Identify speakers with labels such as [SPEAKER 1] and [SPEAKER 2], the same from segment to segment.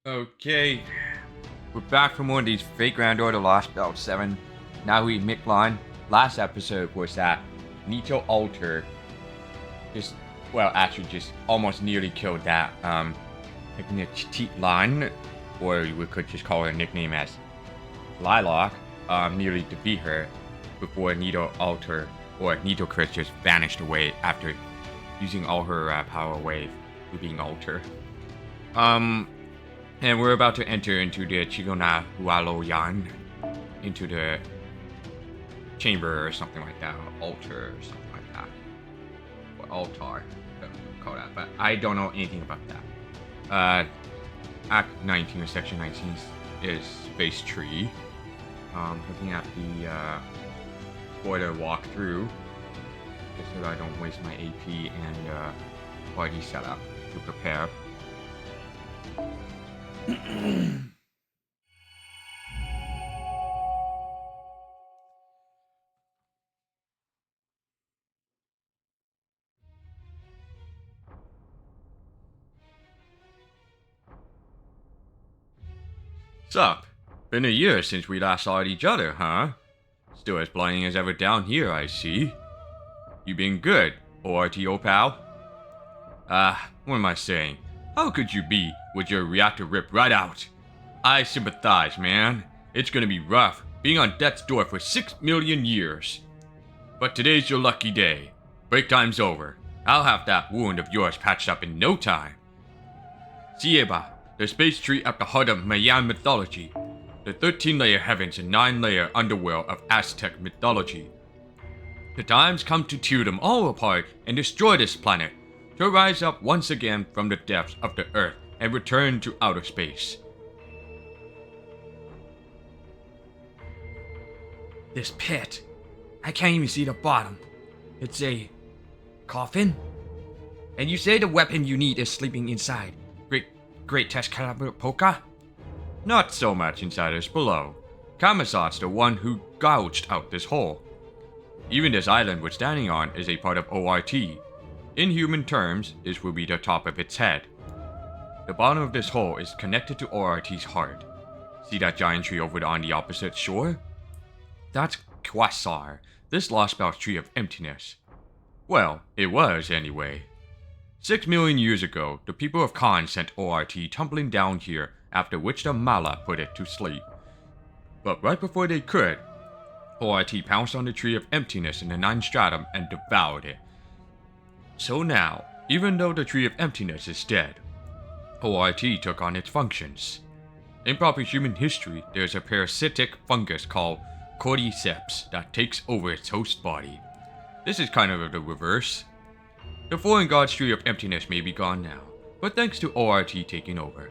[SPEAKER 1] Okay, we're back from one of these fake Grand Order Lostbelt 7. Nahui Mictlan. Last episode was that Nito Alter just almost nearly killed that, Mictlan, or we could just call her nickname as Lilac, nearly defeat her before Nito Alter, or Nito Chris just vanished away after using all her power wave to being Alter. And we're about to enter into the Chigona Hualoyan, into the chamber or something like that, or altar or something like that. Or altar, call that, but I don't know anything about that. Act 19 or Section 19 is Space Tree. Looking at the spoiler walkthrough, just so that I don't waste my AP and party setup to prepare. Sup? Been a year since we last saw each other, huh? Still as blinding as ever down here, I see. You been good, ORTO pal? What am I saying? How could you be with your reactor ripped right out? I sympathize, man. It's gonna be rough being on death's door for 6 million years. But today's your lucky day. Break time's over. I'll have that wound of yours patched up in no time. Sieba, the space tree at the heart of Mayan mythology. The 13-layer heavens and 9-layer underworld of Aztec mythology. The time's come to tear them all apart and destroy this planet, to rise up once again from the depths of the earth and return to outer space. This pit, I can't even see the bottom. It's a coffin? And you say the weapon you need is sleeping inside. Great test caliber poker? Not so much insiders below. Kamazot's the one who gouged out this hole. Even this island we're standing on is a part of ORT. In human terms, this will be the top of its head. The bottom of this hole is connected to ORT's heart. See that giant tree over on the opposite shore? That's Quasar, this Lostbelt tree of emptiness. Well, it was anyway. 6 million years ago, the people of Khan sent ORT tumbling down here, after which the Mala put it to sleep. But right before they could, ORT pounced on the tree of emptiness in the 9th stratum and devoured it. So now, even though the tree of emptiness is dead, ORT took on its functions. In proper human history, there's a parasitic fungus called Cordyceps that takes over its host body. This is kind of the reverse. The foreign god's tree of emptiness may be gone now, but thanks to ORT taking over,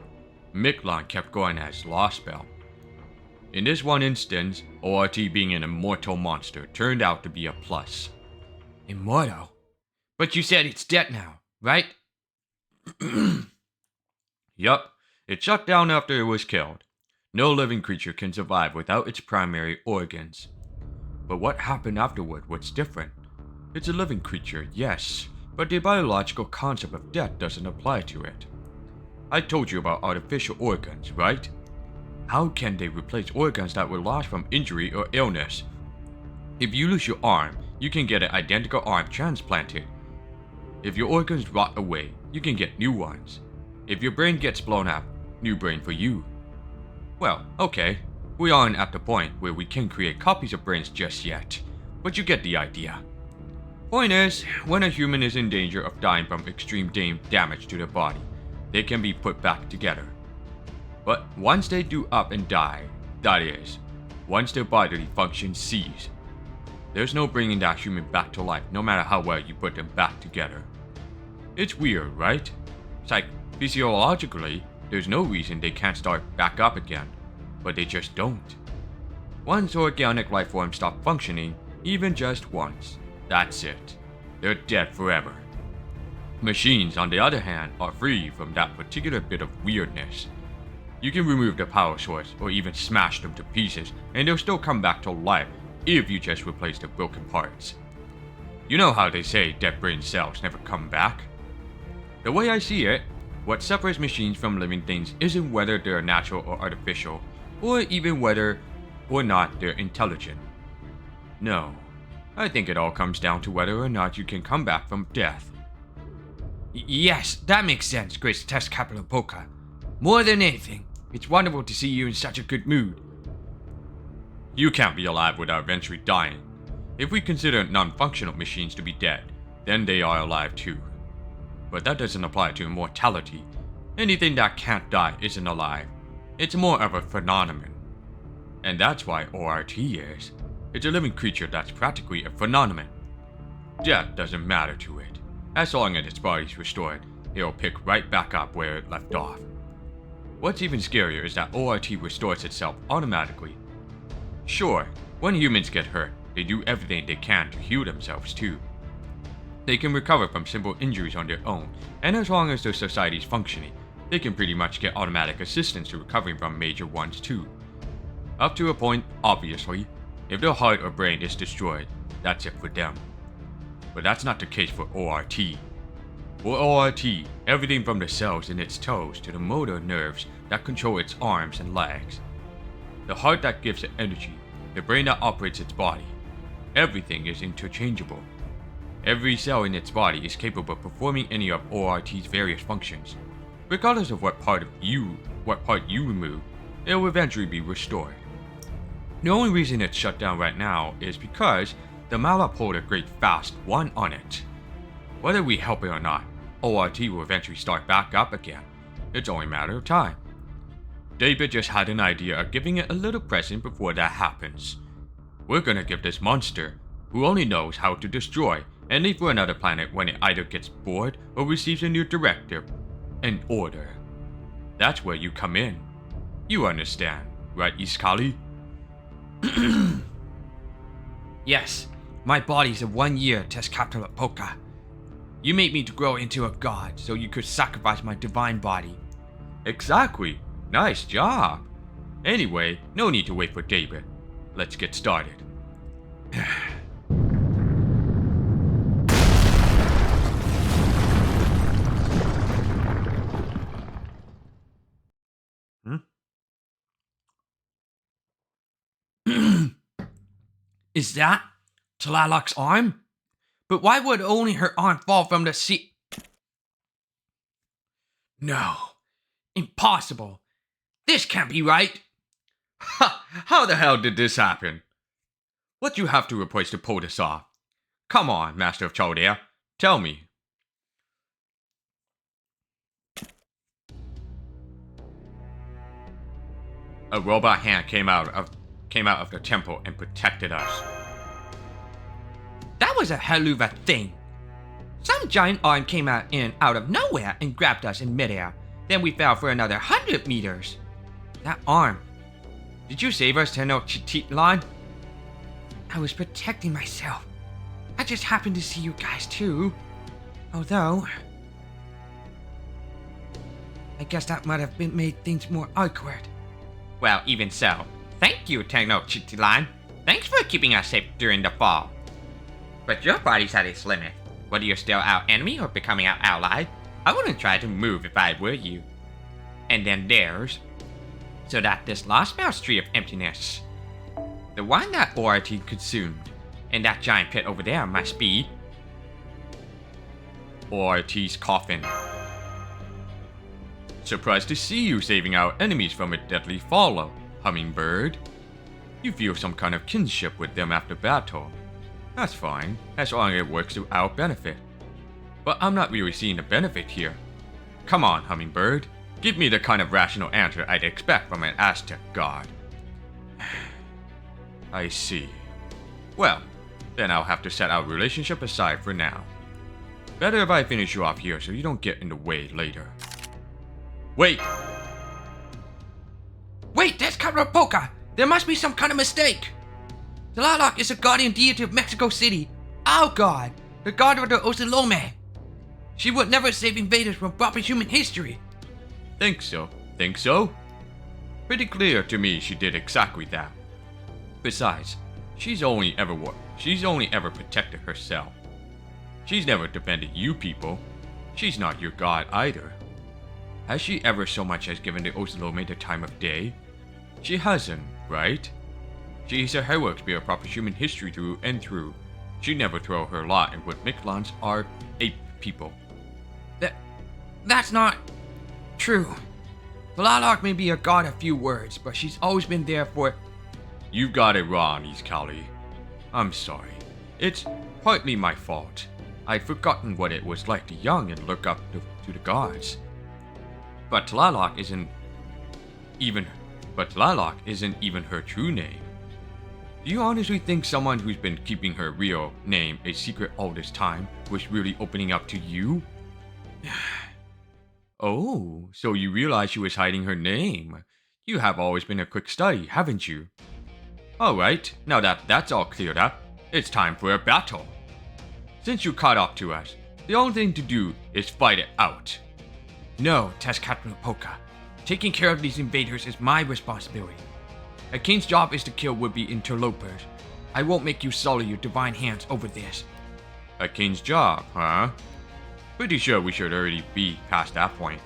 [SPEAKER 1] Mictlan kept going as Lostbelt. In this one instance, ORT being an immortal monster turned out to be a plus. Immortal? But you said it's dead now, right? Yup, it shut down after it was killed. No living creature can survive without its primary organs. But what happened afterward was different. It's a living creature, yes, but the biological concept of death doesn't apply to it. I told you about artificial organs, right? How can they replace organs that were lost from injury or illness? If you lose your arm, you can get an identical arm transplanted. If your organs rot away, you can get new ones. If your brain gets blown up, new brain for you. Well, okay, we aren't at the point where we can create copies of brains just yet, but you get the idea. Point is, when a human is in danger of dying from extreme damage to their body, they can be put back together. But once they do up and die, that is, once their bodily functions cease, there's no bringing that human back to life no matter how well you put them back together. It's weird, right? Physiologically, there's no reason they can't start back up again, but they just don't. Once organic life forms stop functioning, even just once, that's it. They're dead forever. Machines, on the other hand, are free from that particular bit of weirdness. You can remove the power source or even smash them to pieces and they'll still come back to life if you just replace the broken parts. You know how they say dead brain cells never come back? The way I see it, What separates machines from living things isn't whether they're natural or artificial, or even whether or not they're intelligent. No, I think it all comes down to whether or not you can come back from death. Yes, that makes sense, Great Test Capital Polka. More than anything, it's wonderful to see you in such a good mood. You can't be alive without eventually dying. If we consider non-functional machines to be dead, then they are alive too. But that doesn't apply to immortality. Anything that can't die isn't alive. It's more of a phenomenon. And that's why ORT is. It's a living creature that's practically a phenomenon. Death doesn't matter to it. As long as its body's restored, it'll pick right back up where it left off. What's even scarier is that ORT restores itself automatically. Sure, when humans get hurt, they do everything they can to heal themselves too. They can recover from simple injuries on their own, and as long as their society is functioning, they can pretty much get automatic assistance to recovering from major ones too. Up to a point, obviously. If their heart or brain is destroyed, that's it for them. But that's not the case for ORT. For ORT, everything from the cells in its toes to the motor nerves that control its arms and legs, the heart that gives it energy, the brain that operates its body, everything is interchangeable. Every cell in its body is capable of performing any of ORT's various functions. Regardless of what part you remove, it will eventually be restored. The only reason it's shut down right now is because the Mala pulled a great fast one on it. Whether we help it or not, ORT will eventually start back up again. It's only a matter of time. David just had an idea of giving it a little present before that happens. We're gonna give this monster, who only knows how to destroy, and leave for another planet when it either gets bored or receives a new directive, an order. That's where you come in. You understand, right, Iskali? Yes, my body's a 1-year test capital at Polka. You made me to grow into a god so you could sacrifice my divine body. Exactly. Nice job. Anyway, no need to wait for David. Let's get started. Is that Tlaloc's arm? But why would only her arm fall from the sea? No. Impossible. This can't be right. Ha! How the hell did this happen? What you have to replace to pull this off? Come on, Master of Chaldea. Tell me. A robot hand came out of the temple and protected us. That was a hell of a thing. Some giant arm came out of nowhere and grabbed us in midair. Then we fell for another 100 meters. That arm. Did you save us, Tenochtitlan? I was protecting myself. I just happened to see you guys too. Although, I guess that might have made things more awkward. Well, even so. Thank you, Tenochtitlan. Thanks for keeping us safe during the fall. But your body's at its limit. Whether you're still our enemy or becoming our ally, I wouldn't try to move if I were you. And then there's... So that this Lostbelt's tree of emptiness, the one that ORT consumed, and that giant pit over there must be... ORT's coffin. Surprised to see you saving our enemies from a deadly follow, Hummingbird. You feel some kind of kinship with them after battle. That's fine, as long as it works to our benefit. But I'm not really seeing the benefit here. Come on, Hummingbird. Give me the kind of rational answer I'd expect from an Aztec god. I see. Well, then I'll have to set our relationship aside for now. Better if I finish you off here so you don't get in the way later. Wait! Wait, that's Karapoka! There must be some kind of mistake! Tlaloc is a guardian deity of Mexico City. Our god! The god of the Ocelome! She would never save invaders from proper human history. Think so? Think so? Pretty clear to me she did exactly that. Besides, she's only ever protected herself. She's never defended you people. She's not your god either. Has she ever so much as given the Osalome the time of day? She hasn't, right? She is a heroic spear of proper human history through and through. She never throw her lot in what Mictlans are ape people. That's not true. Tlaloc may be a god of few words, but she's always been there for... You got it wrong, Iskali. I'm sorry. It's partly my fault. I'd forgotten what it was like to young and look up to the gods. But Tlaloc isn't even her true name. Do you honestly think someone who's been keeping her real name a secret all this time was really opening up to you? Oh, so you realize she was hiding her name. You have always been a quick study, haven't you? Alright, now that that's all cleared up, it's time for a battle. Since you caught up to us, the only thing to do is fight it out. No, Tezcatlipoca. Taking care of these invaders is my responsibility. A king's job is to kill would-be interlopers. I won't make you sully your divine hands over this. A king's job, huh? Pretty sure we should already be past that point.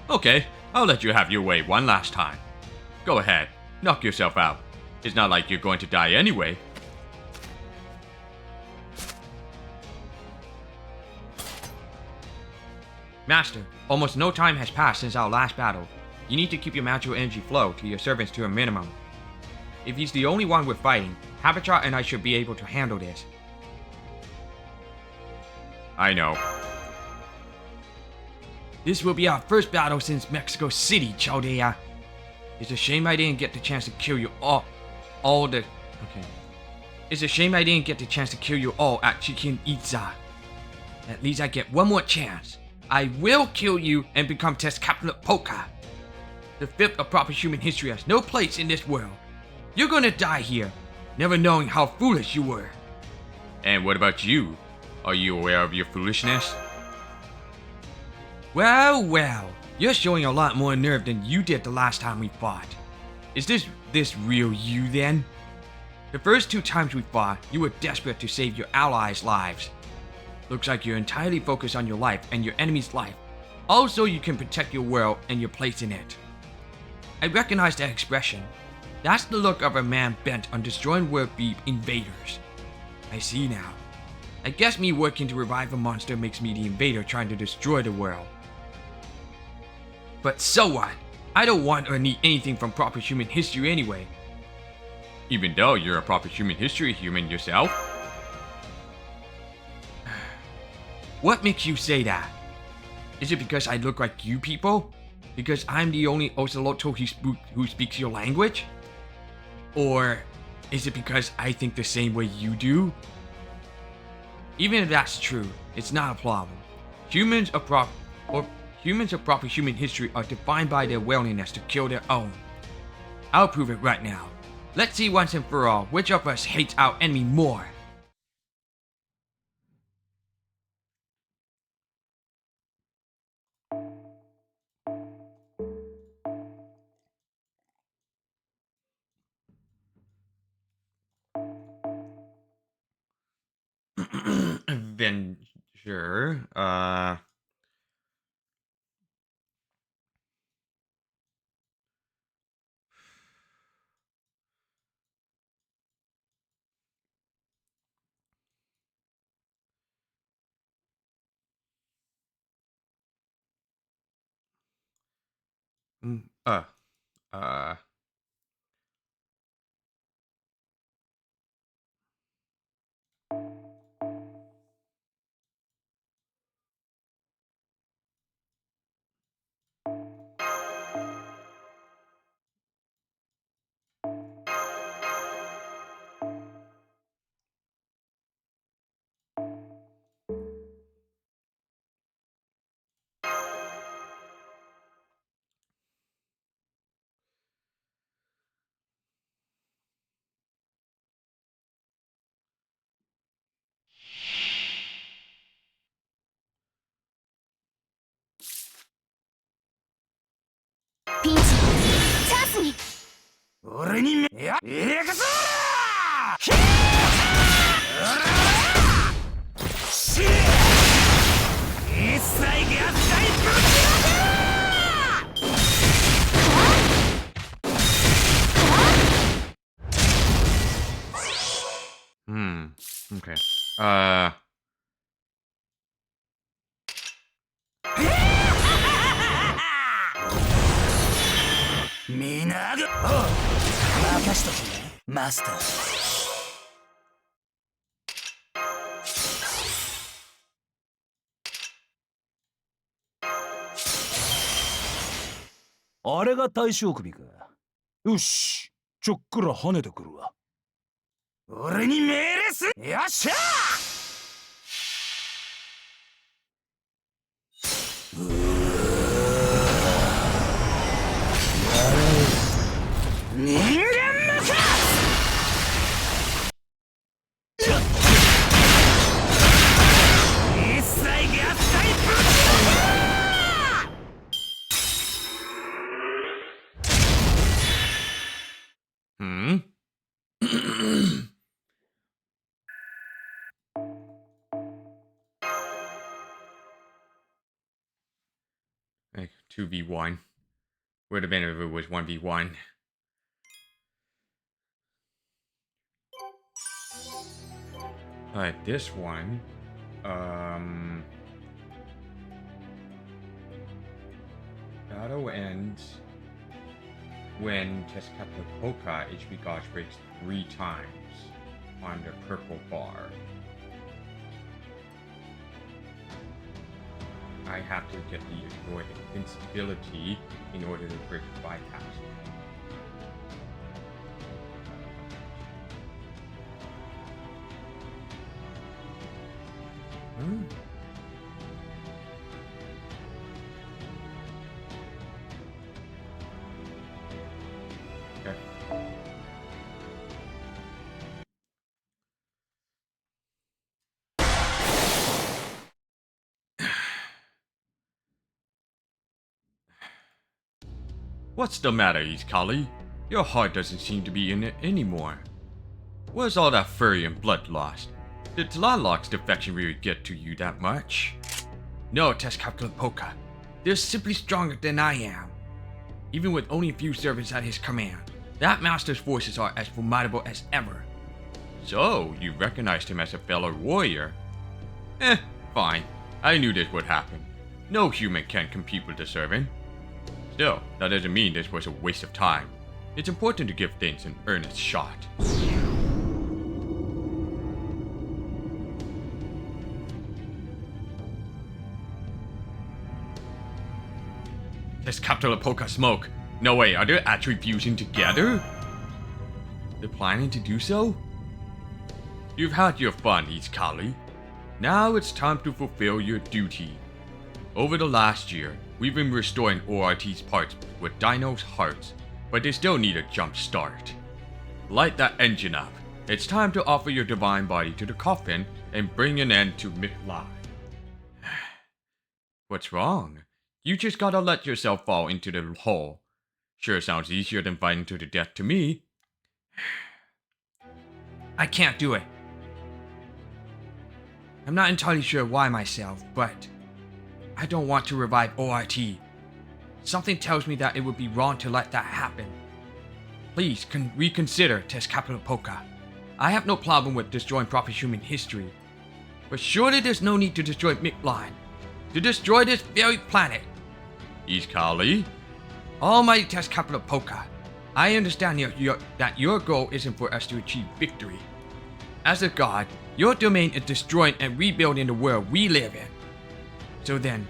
[SPEAKER 1] Okay. I'll let you have your way one last time. Go ahead, knock yourself out. It's not like you're going to die anyway. Master, almost no time has passed since our last battle. You need to keep your magical energy flow to your servants to a minimum. If he's the only one we're fighting, Habitat and I should be able to handle this. I know. This will be our first battle since Mexico City, Chaldea. It's a shame I didn't get the chance to kill you all It's a shame I didn't get the chance to kill you all at Chichen Itza. At least I get one more chance. I will kill you and become Tezcatlipoca. The fifth of proper human history has no place in this world. You're gonna die here, never knowing how foolish you were. And what about you? Are you aware of your foolishness? Well, you're showing a lot more nerve than you did the last time we fought. Is this real you then? The first two times we fought, you were desperate to save your allies' lives. Looks like you're entirely focused on your life and your enemy's life. Also, you can protect your world and your place in it. I recognize that expression. That's the look of a man bent on destroying would-be invaders. I see now. I guess me working to revive a monster makes me the invader trying to destroy the world. But so what? I don't want or need anything from proper human history anyway. Even though you're a proper human history human yourself? What makes you say that? Is it because I look like you people? Because I'm the only Oceloto who speaks your language? Or is it because I think the same way you do? Even if that's true, it's not a problem. Humans of proper human history are defined by their willingness to kill their own. I'll prove it right now. Let's see once and for all which of us hates our enemy more. Adventure. Mm, uh, uh. Okay.
[SPEAKER 2] Master. あれが大将首か。よし、ちょっくら跳ねてくるわ。俺に命令す。よっしゃ人間のか。一切合切ぶ
[SPEAKER 1] Hmm? Like 2v1. Would have been if it was 1v1. Alright, this one. Battle ends when Tezcatlipoca HP gauge breaks 3 times on the purple bar. I have to get the avoid invincibility in order to break the bypass. Hmm. Okay. What's the matter, Iskali? Your heart doesn't seem to be in it anymore. Where's all that fury and bloodlust? Did Tlaloc's defection really get to you that much? No, Tezcatlipoca. They're simply stronger than I am. Even with only a few servants at his command, that master's forces are as formidable as ever. So, you recognized him as a fellow warrior? Fine. I knew this would happen. No human can compete with the servant. Still, that doesn't mean this was a waste of time. It's important to give things an earnest shot. Tezcatlipoca smoke. No way, are they actually fusing together? They're planning to do so? You've had your fun, Iskali. Now it's time to fulfill your duty. Over the last year, we've been restoring ORT's parts with Dino's hearts, but they still need a jump start. Light that engine up. It's time to offer your divine body to the coffin and bring an end to Mictlan. What's wrong? You just gotta let yourself fall into the hole. Sure sounds easier than fighting to the death to me. I can't do it. I'm not entirely sure why myself, but I don't want to revive ORT. Something tells me that it would be wrong to let that happen. Please reconsider, Tezcatlipoca. I have no problem with destroying proper human history, but surely there's no need to destroy Mictlan, to destroy this very planet. Iskali? Almighty Tezcatlipoca, I understand that your goal isn't for us to achieve victory. As a god, your domain is destroying and rebuilding the world we live in. So then,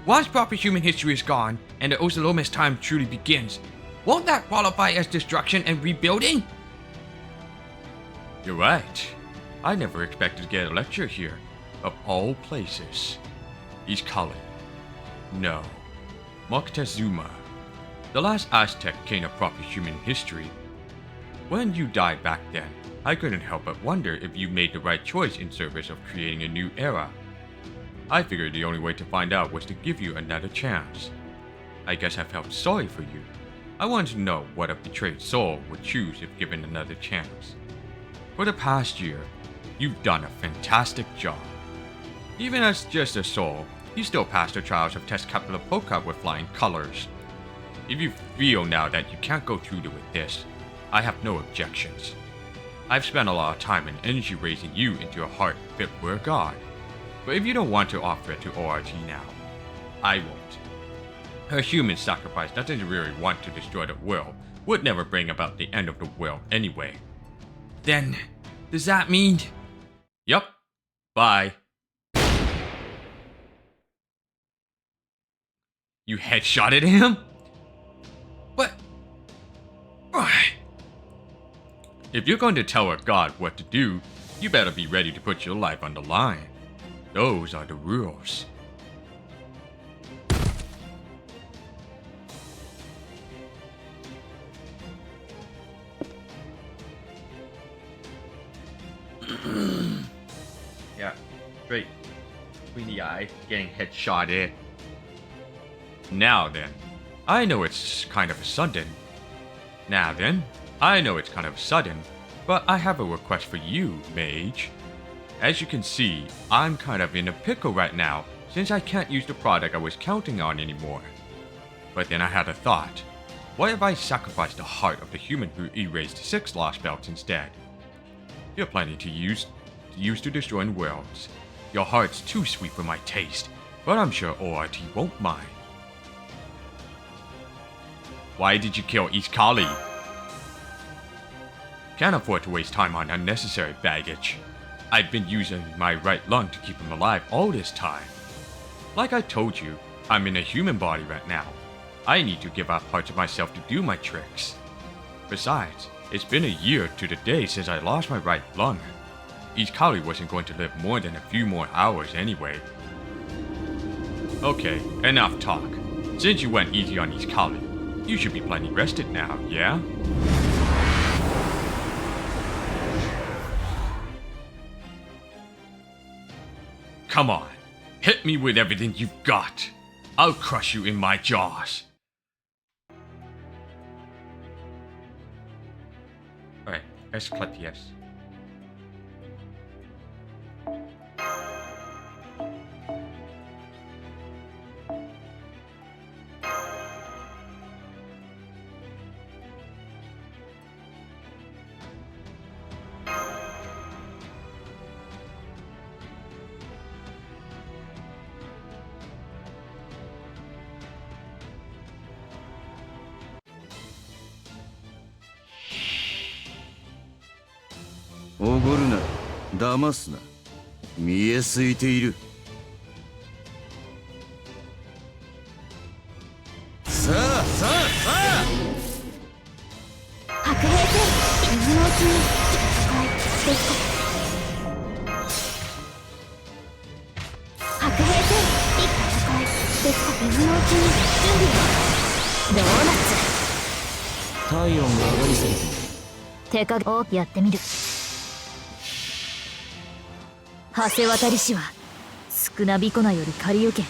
[SPEAKER 1] once proper human history is gone and the Ocelomus time truly begins, won't that qualify as destruction and rebuilding? You're right. I never expected to get a lecture here, of all places. Iskali. No. Moctezuma. The last Aztec king of proper human history. When you died back then, I couldn't help but wonder if you made the right choice in service of creating a new era. I figured the only way to find out was to give you another chance. I guess I felt sorry for you. I wanted to know what a betrayed soul would choose if given another chance. For the past year, you've done a fantastic job. Even as just a soul, you still passed the trials of Tezcatlipoca with flying colors. If you feel now that you can't go through with this, I have no objections. I've spent a lot of time and energy raising you into a heart fit for a god. But if you don't want to offer it to ORT now, I won't. A human sacrifice that doesn't really want to destroy the world would never bring about the end of the world anyway. Then, does that mean... Yup. Bye. You headshotted him? But... If you're going to tell a god what to do, you better be ready to put your life on the line. Those are the rules. Yeah, straight between the eye, getting headshotted. Now then, I know it's kind of sudden. But I have a request for you, mage. As you can see, I'm kind of in a pickle right now, since I can't use the product I was counting on anymore. But then I had a thought. What if I sacrificed the heart of the human who erased 6 Lostbelts instead? You're planning to use to destroy worlds. Your heart's too sweet for my taste, but I'm sure ORT won't mind. Why did you kill Iskali? Can't afford to waste time on unnecessary baggage. I've been using my right lung to keep him alive all this time. Like I told you, I'm in a human body right now. I need to give up parts of myself to do my tricks. Besides, it's been a year to the day since I lost my right lung. Iskali wasn't going to live more than a few more hours anyway. Okay, enough talk. Since you went easy on Iskali, you should be plenty rested now, yeah? Come on, hit me with everything you've got. I'll crush you in my jaws. Alright, let's click yes.
[SPEAKER 2] おごるな、騙すな。見えすいている。さあさあさあ。
[SPEAKER 3] 白兵戦、今のうちに戦いですか。白兵戦、戦いですか。今のうちに準備を。ドーナツ。
[SPEAKER 2] 体温が上がりすぎている。
[SPEAKER 3] 手加減をやってみる。橋渡りしは少なびこなより借り受け、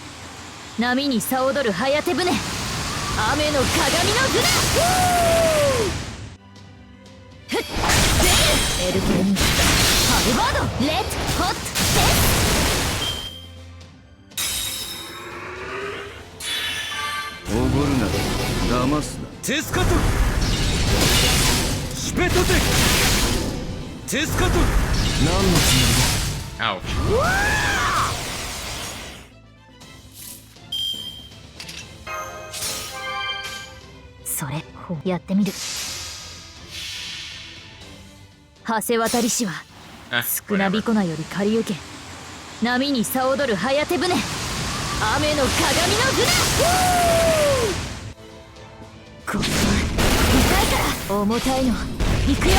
[SPEAKER 3] 波にさ踊る早手船、雨の鏡の船。エルケンハルバードレッドホット
[SPEAKER 2] おごるな、騙すな。テスカトルシュペトテテスカトル。何のつもりだ。
[SPEAKER 1] Ouch.
[SPEAKER 3] それをやってみる。橋渡りしは少なびこなより借り受け、波にさ踊る早手船、雨の鏡の船。これは痛いから重たいの行くよ。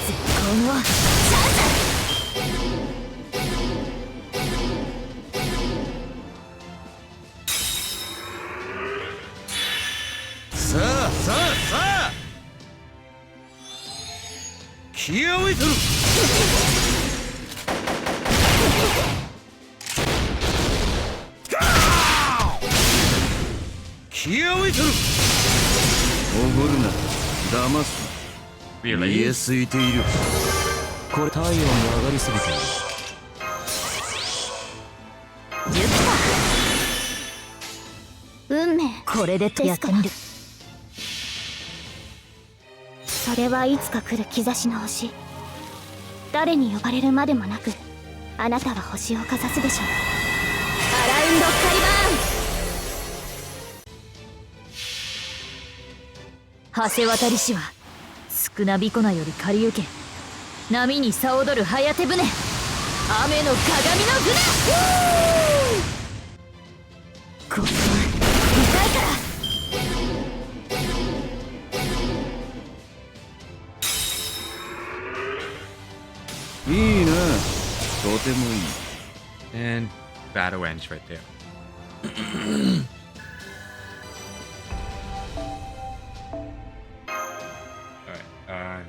[SPEAKER 3] 絶好のチャンス。
[SPEAKER 2] さあさあさあ。気合をいとる。気合をいとる。おごるな、騙すな。見えすいている。これ体温が上がりすぎている。
[SPEAKER 3] ジュピター運命、これでやってみる。それはいつか来る兆しの星。誰に呼ばれるまでもなく、あなたは星をかざすでしょう。アラウンドカリバーン。橋渡りしは少なびこなより借り受け、波にさ踊る早手船、雨の鏡の船。これは痛いから。
[SPEAKER 2] いいな、とてもいい。
[SPEAKER 1] And battle ends right there. Alright,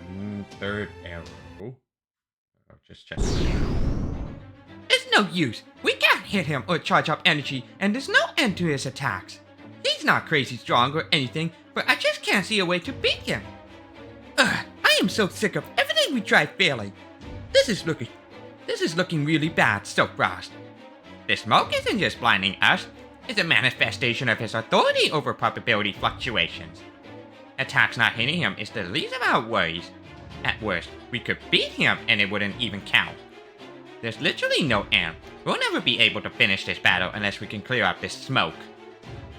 [SPEAKER 1] third arrow. I'll just check. It's no use. We can't hit him or charge up energy, and there's no end to his attacks. He's not crazy strong or anything, but I just can't see a way to beat him. Ugh, I am so sick of everything we tried failing. This is looking really bad, Frost. The smoke isn't just blinding us, it's a manifestation of his authority over probability fluctuations. Attacks not hitting him is the least of our worries. At worst, we could beat him and it wouldn't even count. There's literally no end. We'll never be able to finish this battle unless we can clear out this smoke.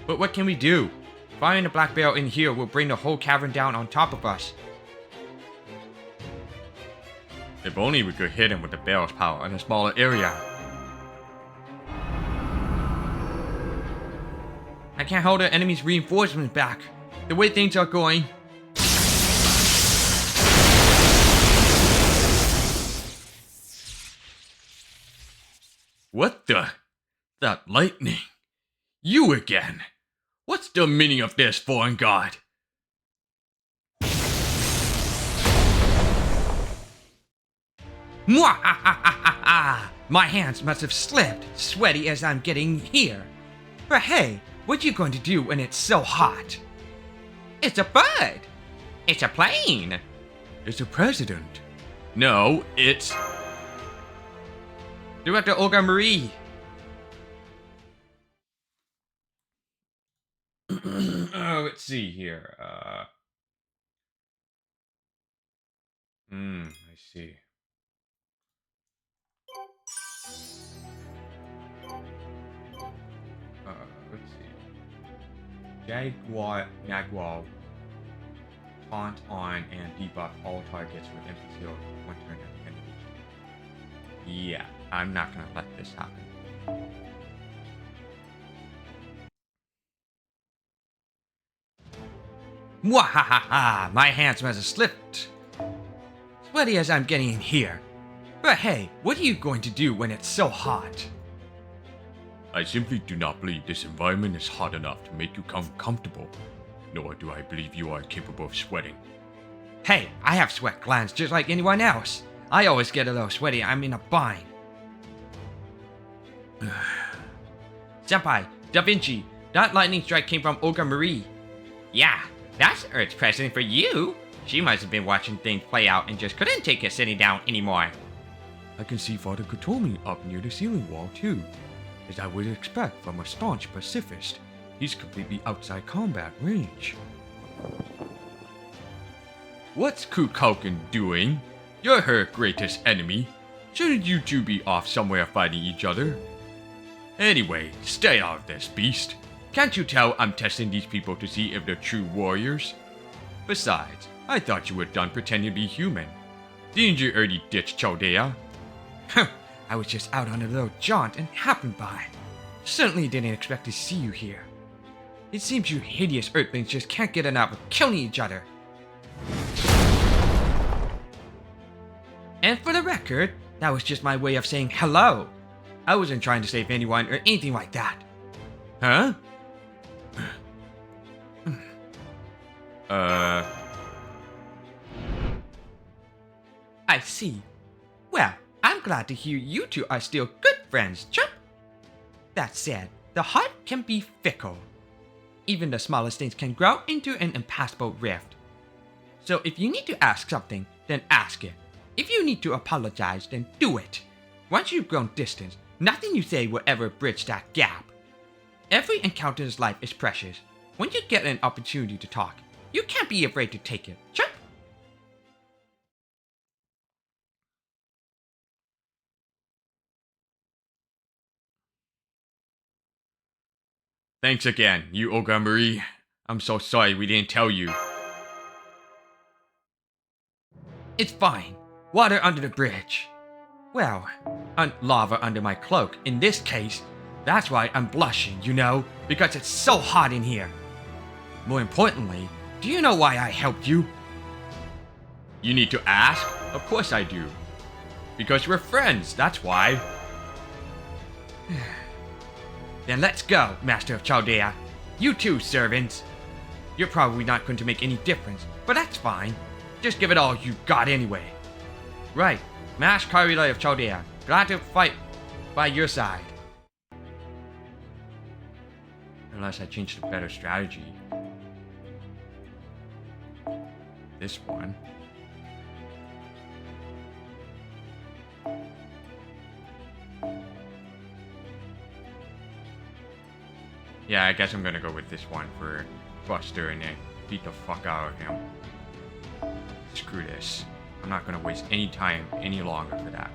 [SPEAKER 1] But what can we do? Firing the black barrel in here will bring the whole cavern down on top of us. If only we could hit him with the barrel's power in a smaller area. I can't hold the enemy's reinforcements back. The way things are going. What the? That lightning. You again. What's the meaning of this, foreign god? Mwahahaha! My hands must have slipped, sweaty as I'm getting here. But hey, what you going to do when it's so hot? It's a bird! It's a plane! It's a president. No, it's... Director Olga Marie. Let's see here. I see. Let's see. Jaguar, taunt on and debuff all targets with NPC one turn at enemy. Yeah, I'm not gonna let this happen. Mwahaha! My hands must have slipped. Sweaty as I'm getting in here. But hey, what are you going to do when it's so hot? I simply do not believe this environment is hot enough to make you comfortable. Nor do I believe you are capable of sweating. Hey, I have sweat glands just like anyone else. I always get a little sweaty. I'm in a bind. Senpai, Da Vinci, that lightning strike came from Olga Marie. Yeah, that's Earth's president for you. She must have been watching things play out and just couldn't take it sitting down anymore. I can see Father Kotomi up near the ceiling wall too. As I would expect from a staunch pacifist. He's completely outside combat range. What's Kukulkan doing? You're her greatest enemy. Shouldn't you two be off somewhere fighting each other? Anyway, stay out of this, beast. Can't you tell I'm testing these people to see if they're true warriors? Besides, I thought you were done pretending to be human. Didn't you already ditch Chaldea? I was just out on a little jaunt and happened by. Certainly didn't expect to see you here. It seems you hideous earthlings just can't get enough of killing each other. And for the record, that was just my way of saying hello. I wasn't trying to save anyone or anything like that. Huh? I see. Well, I'm glad to hear you two are still good friends, Chump. That said, the heart can be fickle. Even the smallest things can grow into an impassable rift. So if you need to ask something, then ask it. If you need to apologize, then do it. Once you've grown distance, nothing you say will ever bridge that gap. Every encounter in life is precious. When you get an opportunity to talk, you can't be afraid to take it, Chump. Thanks again, you Ogre. I'm so sorry we didn't tell you. It's fine. Water under the bridge. Well, lava under my cloak. In this case, that's why I'm blushing, you know? Because it's so hot in here. More importantly, do you know why I helped you? You need to ask? Of course I do. Because we're friends, that's why. Then let's go, Master of Chaldea. You too, servants. You're probably not going to make any difference, but that's fine. Just give it all you got anyway. Right, Master Karilai of Chaldea. Glad to fight by your side. Unless I change to better strategy. This one. Yeah, I guess I'm gonna go with this one for Buster and then beat the fuck out of him. Screw this. I'm not gonna waste any time any longer for that.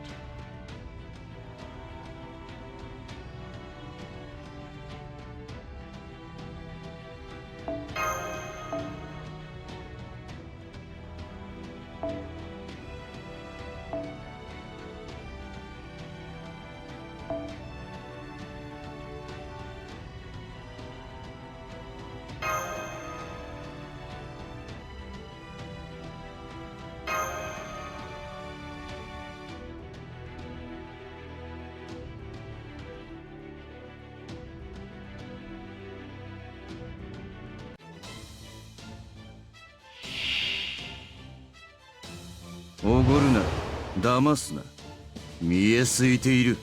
[SPEAKER 2] おごるな、騙すな。見えすいている。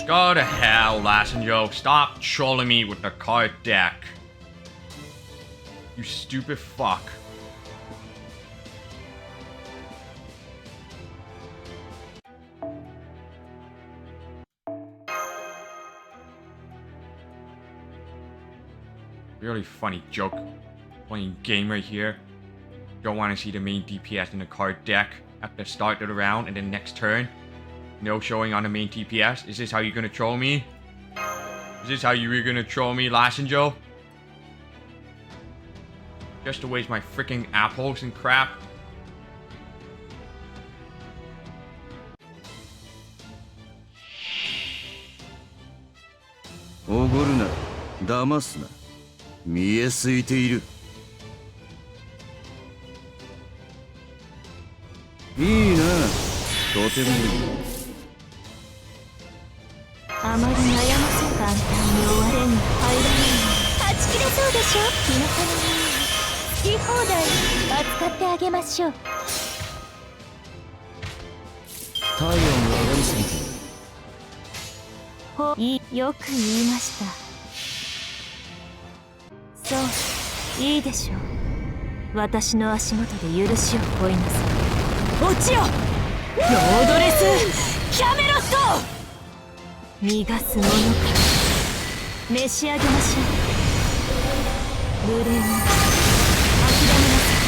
[SPEAKER 1] Go to hell, Lassenjo. Stop trolling me with the card deck. You stupid fuck. Really funny joke. Playing game right here. Don't want to see the main DPS in the card deck at the start of the round and then next turn. No showing on the main DPS. Is this how you're gonna troll me? Is this how you're gonna troll me, Lassenjo? Just to waste my freaking apples and crap.
[SPEAKER 2] おごるな、騙すな。見えすいている。いいな、とてもいい。
[SPEAKER 3] あまり悩ませ簡単に終われんの入らないの。はち切れそうでしょ。皆様に好き放題扱ってあげましょう。
[SPEAKER 2] 体温が上がりすぎている。
[SPEAKER 3] よく言いました。そういいでしょう。私の足元で許しを乞いなさい。落ちよ、ロードレスキャメロット。逃がすものか召し上げましょう。無礼に諦めなさい。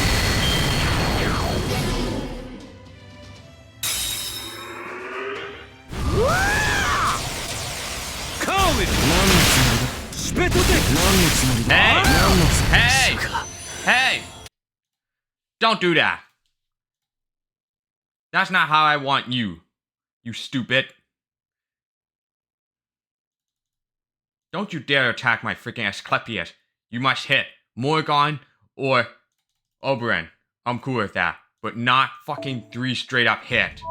[SPEAKER 3] うわー！カーウィル！何のつもりだ？スペトテ！何のつもりだ？何のつもりだ？
[SPEAKER 1] Hey! Don't do that! That's not how I want you, you stupid. Don't you dare attack my freaking Asclepius. You must hit Morgan or Oberon. I'm cool with that. But not fucking 3 straight up hit.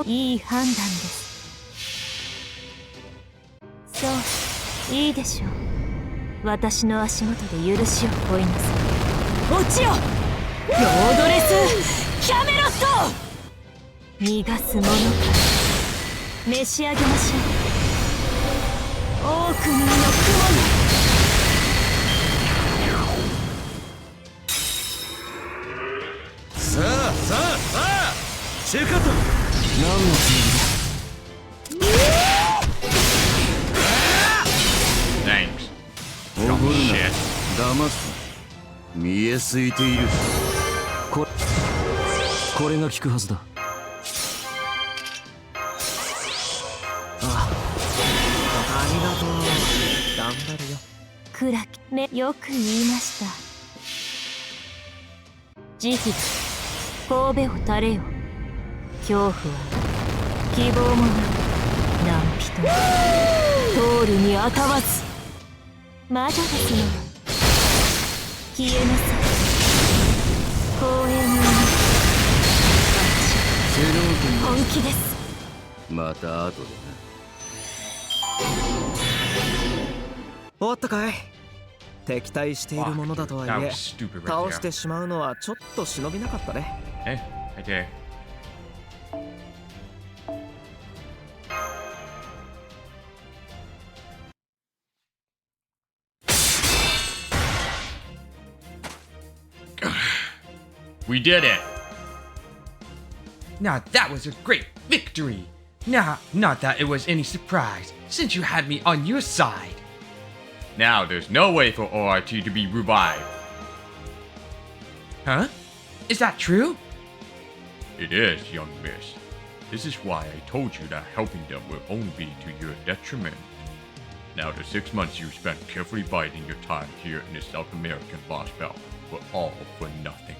[SPEAKER 3] いい判断です。そういいでしょう。私の足元で許しを乞いなさい。落ちよ、ロードレスキャメロット。逃がすものか召し上げましょう。オークニーの雲
[SPEAKER 2] さあさあさあチェカト何のつもりだ
[SPEAKER 1] Thanks.
[SPEAKER 2] おごる
[SPEAKER 1] Shit.
[SPEAKER 2] な騙すな見えすいているこれが効くはずだ
[SPEAKER 4] ありがとう。頑張るよ。
[SPEAKER 3] 暗き目よく言いました。慈悲神戸を垂れよ。恐怖は希望もない何人も通るにあたわず魔女ですの消えなさい光栄の私本気です。
[SPEAKER 2] また後でな
[SPEAKER 4] 終わったかい。敵対しているものだとはい
[SPEAKER 1] That
[SPEAKER 4] え
[SPEAKER 1] was stupid right
[SPEAKER 4] 倒し
[SPEAKER 1] there.
[SPEAKER 4] てしまうのはちょっと忍びなかったね。
[SPEAKER 1] Hey, I did. We did it! Now that was a great victory! Now, not that it was any surprise, since you had me on your side. Now there's no way for ORT to be revived. Huh? Is that true? It is, young miss. This is why I told you that helping them will only be to your detriment. Now the 6 months you spent carefully biding your time here in the South American Lostbelt were all for nothing.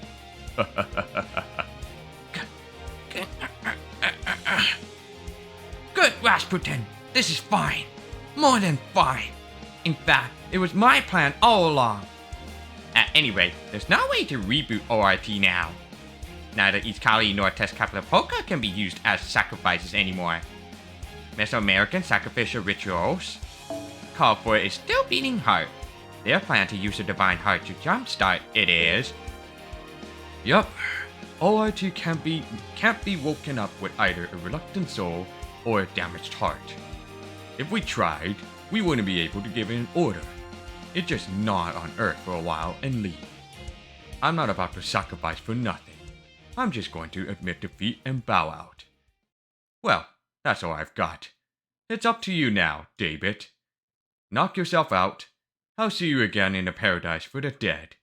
[SPEAKER 1] Good, Rasputin. This is fine. More than fine. In fact, it was my plan all along. At any rate, there's no way to reboot ORT now. Neither Iskali nor Tezcatlipoca can be used as sacrifices anymore. Mesoamerican sacrificial rituals call for a still beating heart. Their plan to use the divine heart to jumpstart it is... Yup. ORT can't be woken up with either a reluctant soul or a damaged heart. If we tried, we wouldn't be able to give it an order. It just gnawed on Earth for a while and leave. I'm not about to sacrifice for nothing. I'm just going to admit defeat and bow out. Well, that's all I've got. It's up to you now, David. Knock yourself out. I'll see you again in the paradise for the dead.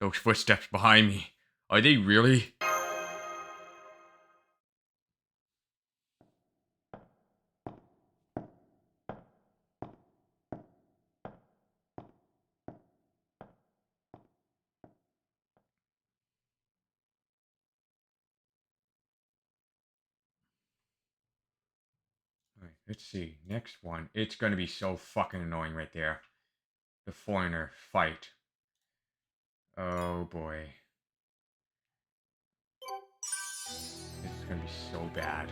[SPEAKER 1] Those footsteps behind me, are they really? Alright, let's see. Next one. It's gonna be so fucking annoying right there. The foreigner fight. Oh boy. This is gonna be so bad.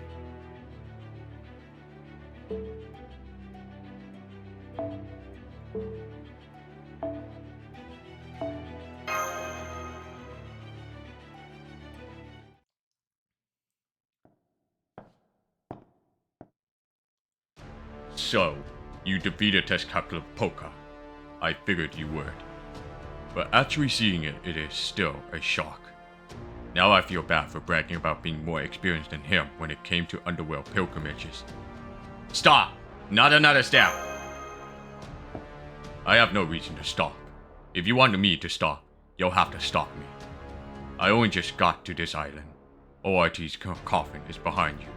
[SPEAKER 1] So, you defeated Tezcatlipoca. I figured you would. But actually seeing it, it is still a shock. Now I feel bad for bragging about being more experienced than him when it came to underworld pilgrimages. Stop! Not another step! I have no reason to stop. If you want me to stop, you'll have to stop me. I only just got to this island. ORT's coffin is behind you.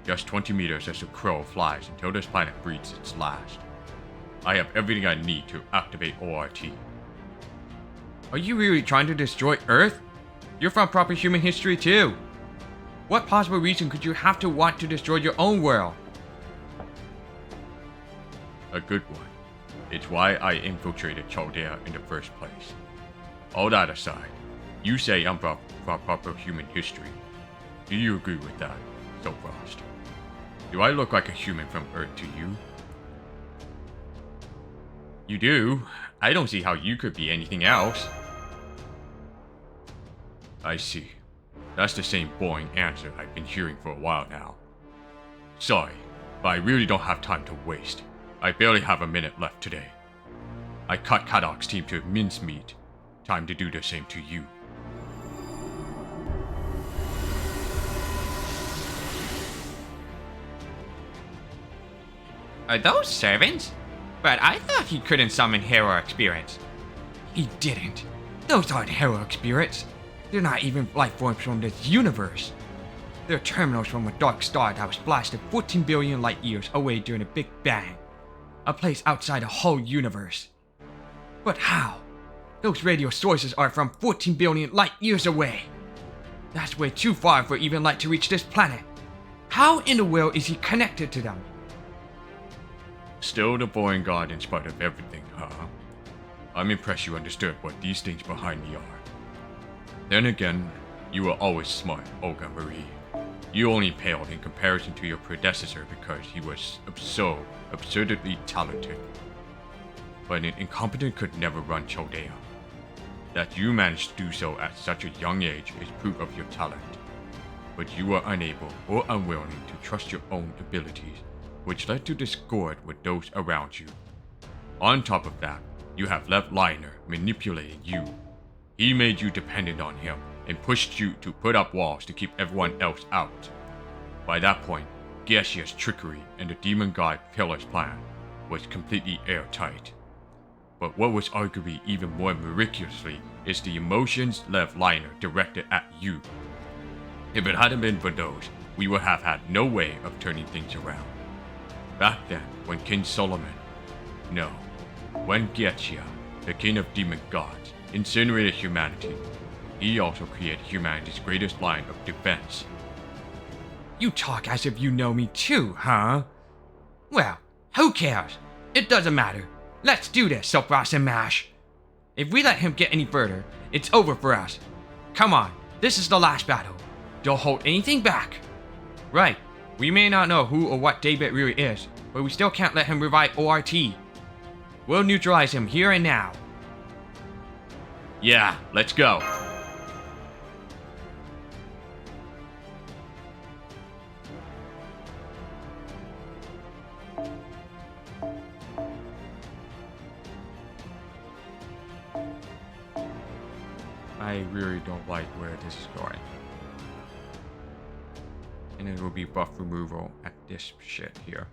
[SPEAKER 1] Just 20 meters as a crow flies until this planet breathes its last. I have everything I need to activate ORT. Are you really trying to destroy Earth? You're from proper human history too. What possible reason could you have to want to destroy your own world? A good one. It's why I infiltrated Chaldea in the first place. All that aside, you say I'm from proper human history. Do you agree with that, Frost? Do I look like a human from Earth to you? You do. I don't see how you could be anything else. I see. That's the same boring answer I've been hearing for a while now. Sorry, but I really don't have time to waste. I barely have a minute left today. I cut Kadok's team to mincemeat. Time to do the same to you. Are those servants? But I thought he couldn't summon heroic spirits. He didn't. Those aren't heroic spirits. They're not even life forms from this universe. They're terminals from a dark star that was blasted 14 billion light years away during the Big Bang. A place outside the whole universe. But how? Those radio sources are from 14 billion light years away. That's way too far for even light to reach this planet. How in the world is he connected to them? Still the boring god in spite of everything, huh? I'm impressed you understood what these things behind me are. Then again, you were always smart, Olga Marie. You only paled in comparison to your predecessor because he was so absurdly talented. But an incompetent could never run Chaldea. That you managed to do so at such a young age is proof of your talent. But you were unable or unwilling to trust your own abilities, which led to discord with those around you. On top of that, you have left Liner manipulating you. He made you dependent on him and pushed you to put up walls to keep everyone else out. By that point, Geshia's trickery and the demon god Pillar's plan was completely airtight. But what was arguably even more miraculously is the emotions left Liner directed at you. If it hadn't been for those, we would have had no way of turning things around. Back then, when King Solomon, no, when Geshia, the king of demon gods, incinerated humanity, he also created humanity's greatest line of defense. You talk as if you know me too, huh? Well, who cares? It doesn't matter. Let's do this, Sopras and Mash. If we let him get any further, it's over for us. Come on, this is the last battle. Don't hold anything back. Right, we may not know who or what David really is, but we still can't let him revive ORT. We'll neutralize him here and now. Yeah, let's go. I really don't like where this is going. And it will be buff removal at this shit here.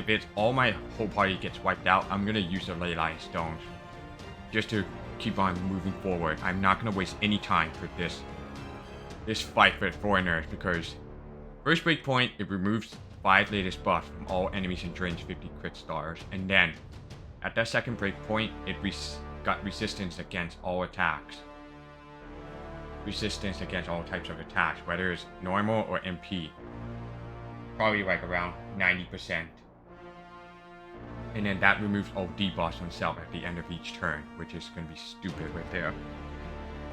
[SPEAKER 1] If all my whole party gets wiped out, I'm gonna use the Ley Line Stones. Just to keep on moving forward. I'm not gonna waste any time for this fight with foreigners, because first breakpoint, it removes 5 latest buffs from all enemies and drains 50 crit stars, and then at that second breakpoint, it got resistance against all attacks. Resistance against all types of attacks, whether it's normal or MP. Probably like around 90%. And then that removes all debuffs on self at the end of each turn, which is going to be stupid right there.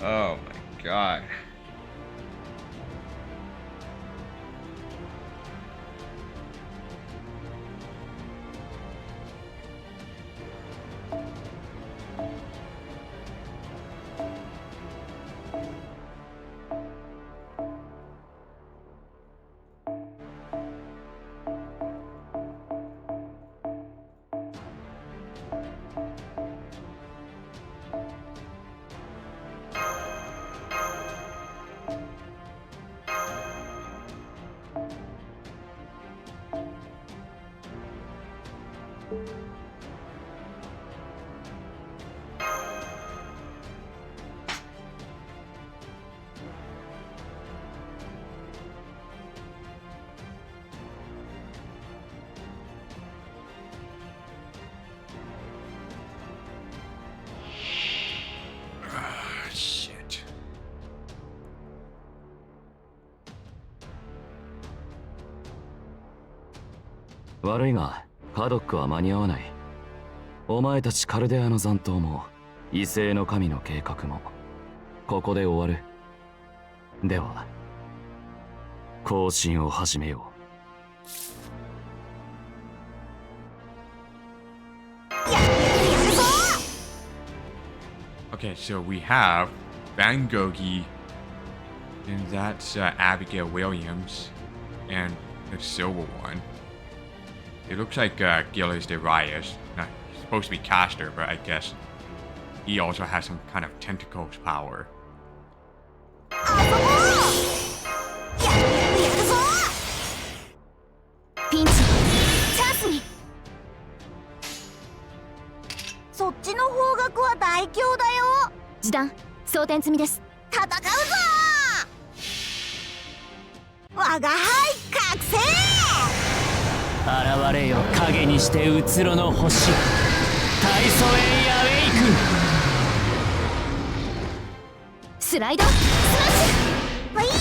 [SPEAKER 1] Oh my god. Shit.
[SPEAKER 2] 悪いがカドックは間に合わない。お前たちカルデアの残党も異星の神の計画もここで終わる。では行進を始めよう。
[SPEAKER 1] Okay, so we have Van Gogh, and that's Abigail Williams, and the silver one. It looks like Gilles de Reyes. Not supposed to be Caster, but I guess he also has some kind of tentacles power.
[SPEAKER 3] ピンチチャンスに。そっちの方角は大凶だよ。示弾装填済みです。戦うぞ我が輩覚醒。
[SPEAKER 5] 現れよ影にしてうつろの星、大祖エイアウェイク。
[SPEAKER 3] スライドスマッシュ。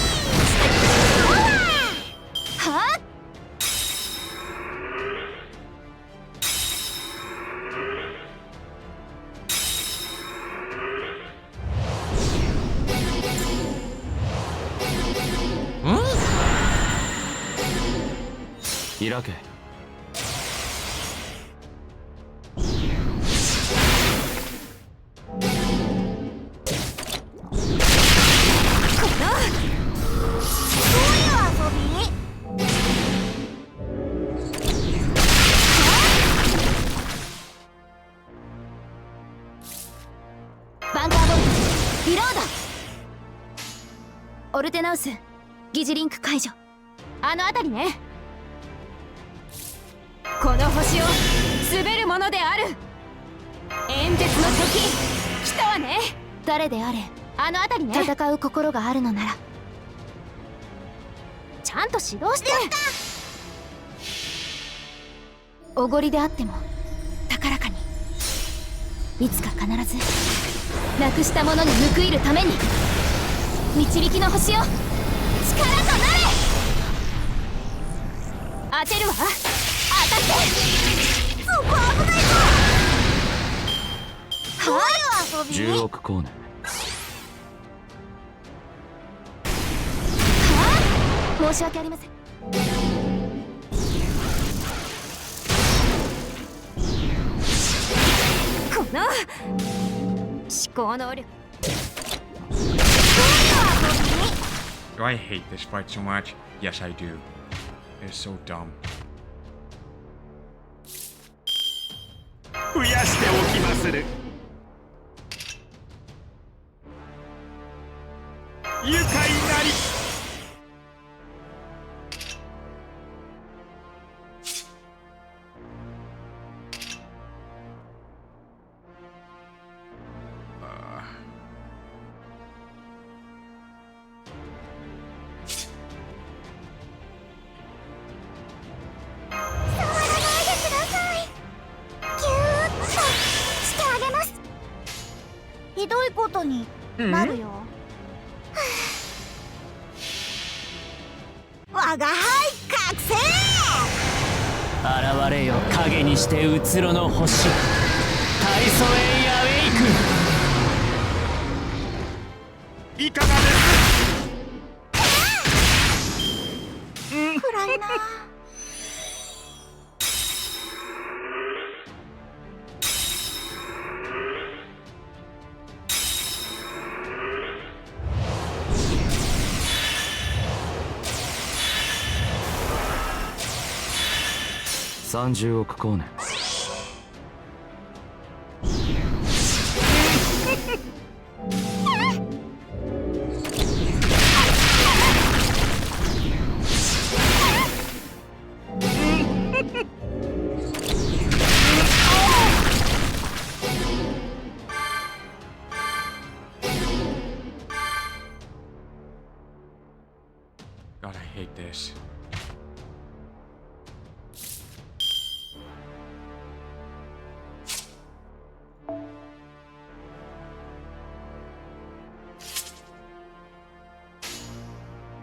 [SPEAKER 3] はいはっ。
[SPEAKER 2] 開け。
[SPEAKER 3] バンカーボルトリロード。オルテナウス疑似リンク解除。あの辺りね。この星を滑るものである。演説の時来たわね。誰であれあの辺りね。戦う心があるのならちゃんと指導して。おごりであっても高らかに。いつか必ずなくしたものに報いるために導きの星を力となれ。当てるわ。当たって。そこ危ないぞ。はい遊び。
[SPEAKER 2] 10億光年。
[SPEAKER 3] は申し訳ありません。この思考能力。
[SPEAKER 1] Do I hate this fight so much? Yes, I do. It's so dumb.
[SPEAKER 6] 増やしておきまする。愉快なり。
[SPEAKER 3] ひどいことになるよ。我が輩覚醒。
[SPEAKER 5] 現れよ影にしてうつろの星、大祖エイアウェイク。
[SPEAKER 6] いかがです。
[SPEAKER 3] 暗いな。
[SPEAKER 2] 30億光年。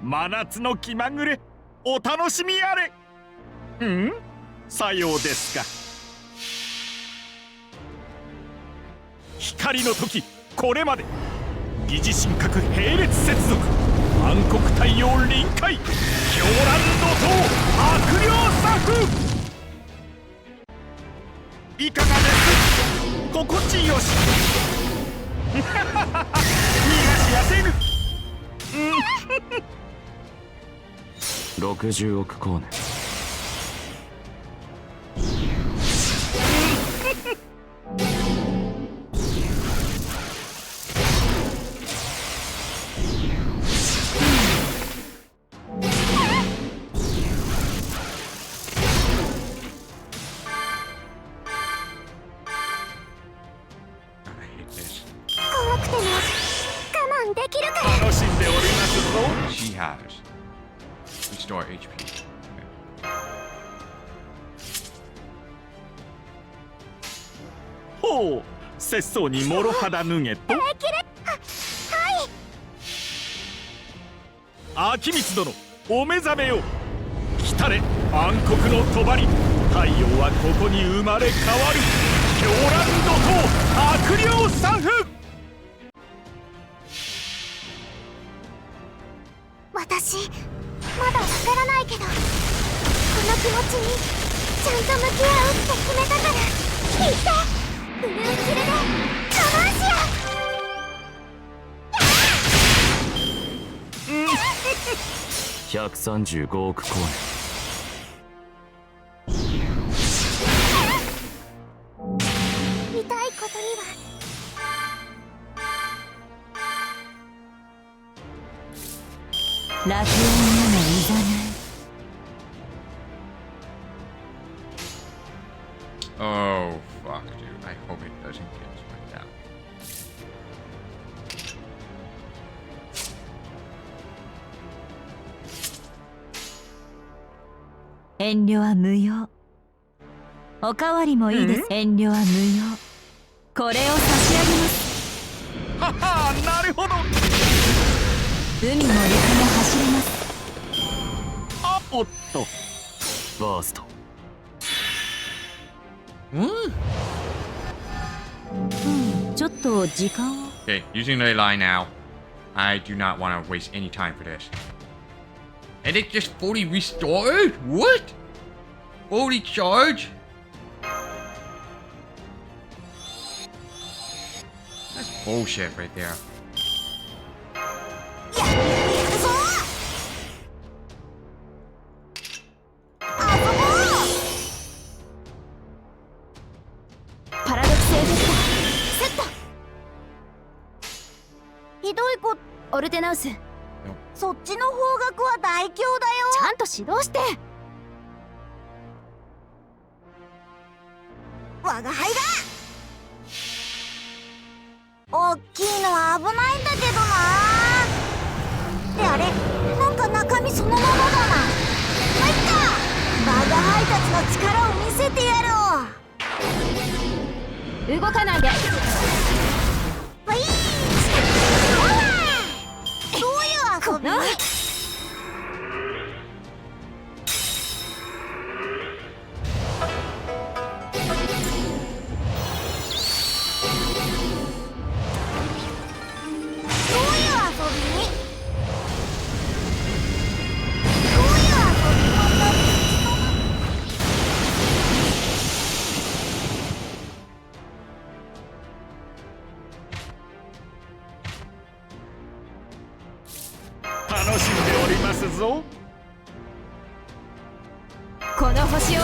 [SPEAKER 6] 真夏の気まぐれお楽しみあれ。さようですか。光の時これまで疑似神格並列接続暗黒太陽臨界狂乱怒涛悪霊作。いかがです？心地よし。逃がしやせぬ。
[SPEAKER 2] 60億光年。
[SPEAKER 7] 怖くても我慢できるから。
[SPEAKER 6] 楽しんでおりますぞ。
[SPEAKER 1] She has. Restore HP.
[SPEAKER 6] ほう、節操にもろ肌脱げと。秋光殿、お目覚めよ。来たれ暗黒の帳。太陽はここに生まれ変わる。狂乱怒涛悪霊作。
[SPEAKER 7] 私まだわからないけど、この気持ちにちゃんと向き合うって決めたから。言ってブルーキルで我慢しや。
[SPEAKER 2] 135億光年。
[SPEAKER 7] 見たいことには
[SPEAKER 3] 楽園へのいざない。
[SPEAKER 1] Oh, fuck, dude. I hope it doesn't get smacked down.
[SPEAKER 3] 遠慮は無用。おかわりもいいです。遠慮は無用。これを差し上げます。
[SPEAKER 6] はは、なるほど。
[SPEAKER 3] 海も陸も走れます。
[SPEAKER 6] あ、おっと。
[SPEAKER 2] バースト。
[SPEAKER 3] ちょっと時間を。
[SPEAKER 1] Okay, using the line now. I do not want to waste any time for this. And it just fully restored? What? Fully charged? That's bullshit right there.
[SPEAKER 3] パラドクセーブ
[SPEAKER 7] セット。ひどいこ
[SPEAKER 3] オルテナウス。
[SPEAKER 7] そっちの方角は大凶だよ。
[SPEAKER 3] ちゃんと指導して。
[SPEAKER 7] 我が輩が大きいのは危ないんだけどな。で、あれなんか中身そのままだな。入った。我が輩たちの力を見せてやろう。
[SPEAKER 3] 動かないで。
[SPEAKER 7] はい。どういう遊び？
[SPEAKER 6] 楽しんでおりますぞ。
[SPEAKER 3] この星を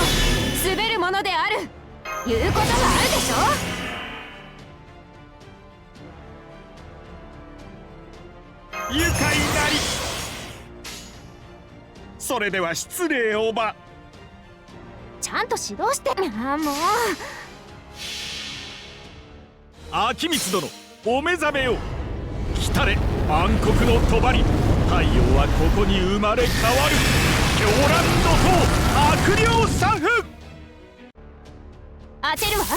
[SPEAKER 3] 滑るものである。言うことがあるでしょ。
[SPEAKER 6] 愉快なり。それでは失礼おば。
[SPEAKER 3] ちゃんと指導して。ああ、もう。
[SPEAKER 6] 秋光殿、お目覚めよ。来たれ暗黒の帳。太陽はここに生まれ変わる。狂乱怒涛悪霊作。
[SPEAKER 3] 当てるわ。当た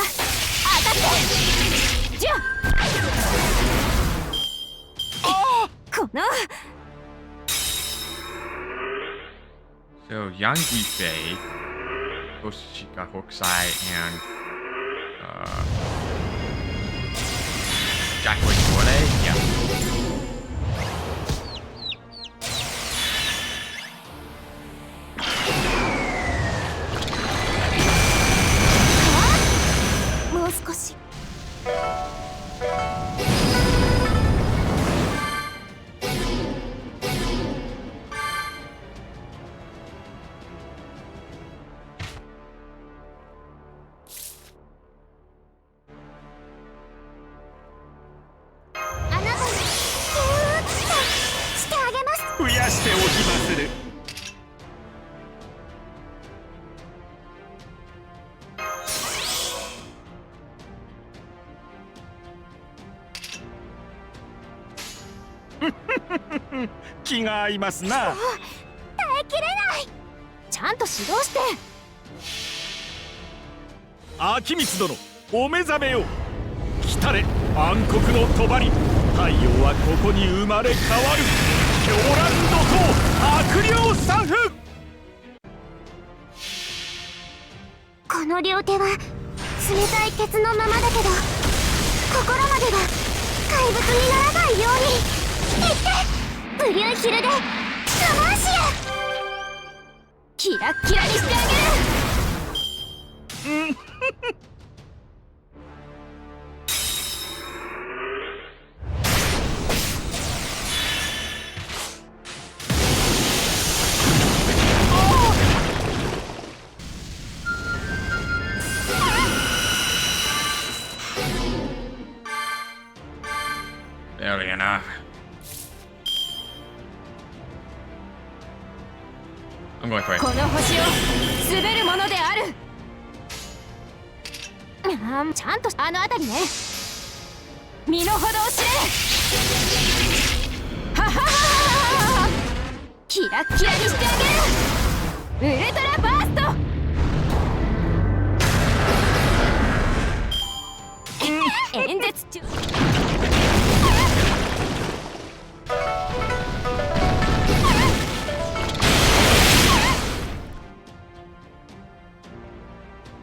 [SPEAKER 3] って。じゃ
[SPEAKER 6] あ
[SPEAKER 3] この
[SPEAKER 1] So Yang Guifei, Toshika Hokusai, and Jackboy Kore. Yeah.
[SPEAKER 7] もう少し。あなたにしてあげます。
[SPEAKER 6] 増やしておきまする。気が合いますな。
[SPEAKER 7] 耐えきれない。ちゃんと指導して。
[SPEAKER 6] 秋光殿、お目覚めよ。来たれ暗黒の帳。太陽はここに生まれ変わる。狂乱怒涛、悪霊サフ。
[SPEAKER 7] この両手は冷たい鉄のままだけど、心までが怪物にならないように。言ってブリューヒルでカマーシア。キラッキラにしてあげる。
[SPEAKER 1] Fair enough. I'm going for it.
[SPEAKER 3] この星を滑るものである。ちゃんとあの辺りね。身の程を知れ。はははは。キラッキラにしてあげる。ウルトラバースト。演説中。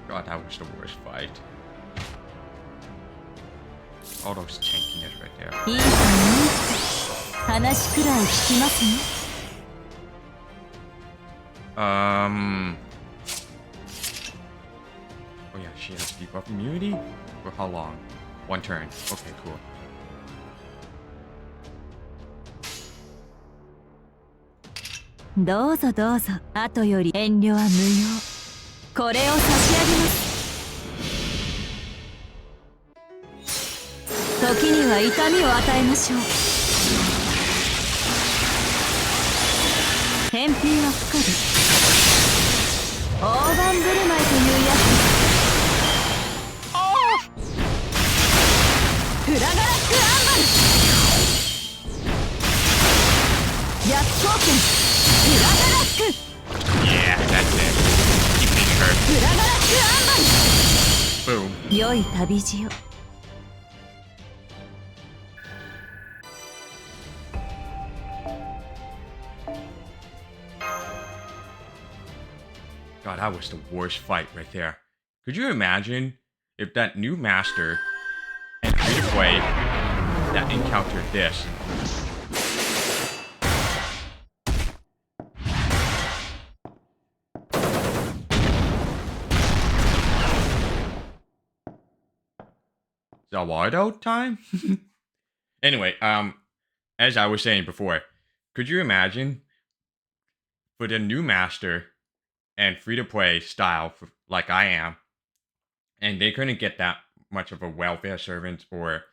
[SPEAKER 1] God, that was the worst fight. All those tankiness right there.
[SPEAKER 3] いいかね。話くらい聞きますね。
[SPEAKER 1] Oh yeah, she has debuff immunity? For how long? One turn. Okay, cool.
[SPEAKER 3] どうぞどうぞ。後より遠慮は無用。これを差し上げます。時には痛みを与えましょう。返品は不可で。大盤振る舞いというやつ。フラガラックアンバル。逆光剣フラガラック。
[SPEAKER 1] Yeah, that's it. Keep beating her.
[SPEAKER 3] フラガラックアンバル。
[SPEAKER 1] Boom.
[SPEAKER 3] 良い旅路を。
[SPEAKER 1] God, that was the worst fight right there. Could you imagine if that new master and free-to-play that encountered this? Zawardo time? Anyway, as I was saying before, could you imagine for the new master and free-to-play style, like I am, and they couldn't get that much of a welfare servant or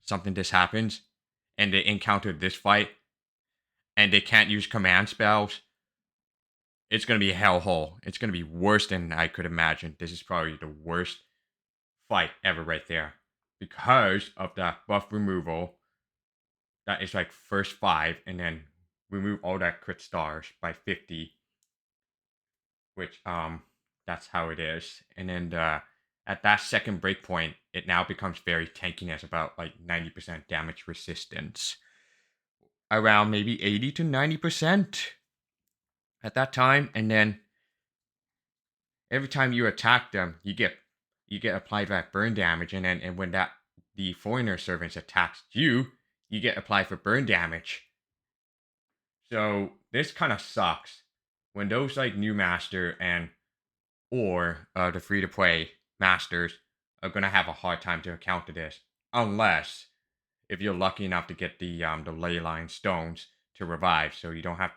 [SPEAKER 1] something this happens, and they encountered this fight, and they can't use command spells, it's going to be a hellhole. It's going to be worse than I could imagine. This is probably the worst fight ever right there. Because of that buff removal, that is like first 5, and then remove all that crit stars by 50. Which, that's how it is. And then at that second breakpoint, it now becomes very tankiness, about like 90% damage resistance. Around maybe 80 to 90%. at that time, and then every time you attack them, you get applied that burn damage, and when the foreigner servants attacks you, you get applied for burn damage. So this kind of sucks when those like new master and or the free to play masters are gonna have a hard time to counter this, unless if you're lucky enough to get the ley line stones to revive, so you don't have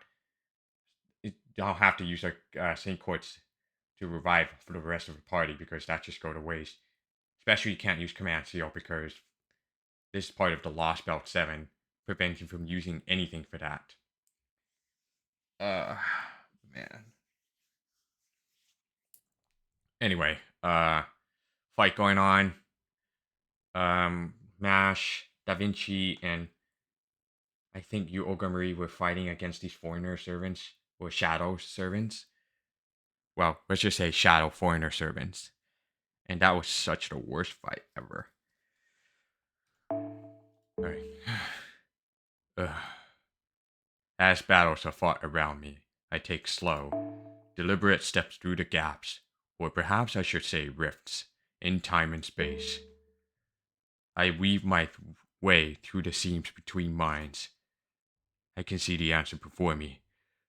[SPEAKER 1] to use like Saint Quartz to revive for the rest of the party, because that just go to waste. Especially you can't use Command Seal because this is part of the Lostbelt 7, prevents you from using anything for that. Man. Anyway, fight going on. Mash, Da Vinci, and I think you, Olga Marie, were fighting against these foreigner servants, or shadow servants. Well, let's just say shadow foreigner servants. And that was such the worst fight ever. Alright. As battles are fought around me, I take slow, deliberate steps through the gaps, or perhaps I should say rifts, in time and space. I weave my way through the seams between minds. I can see the answer before me.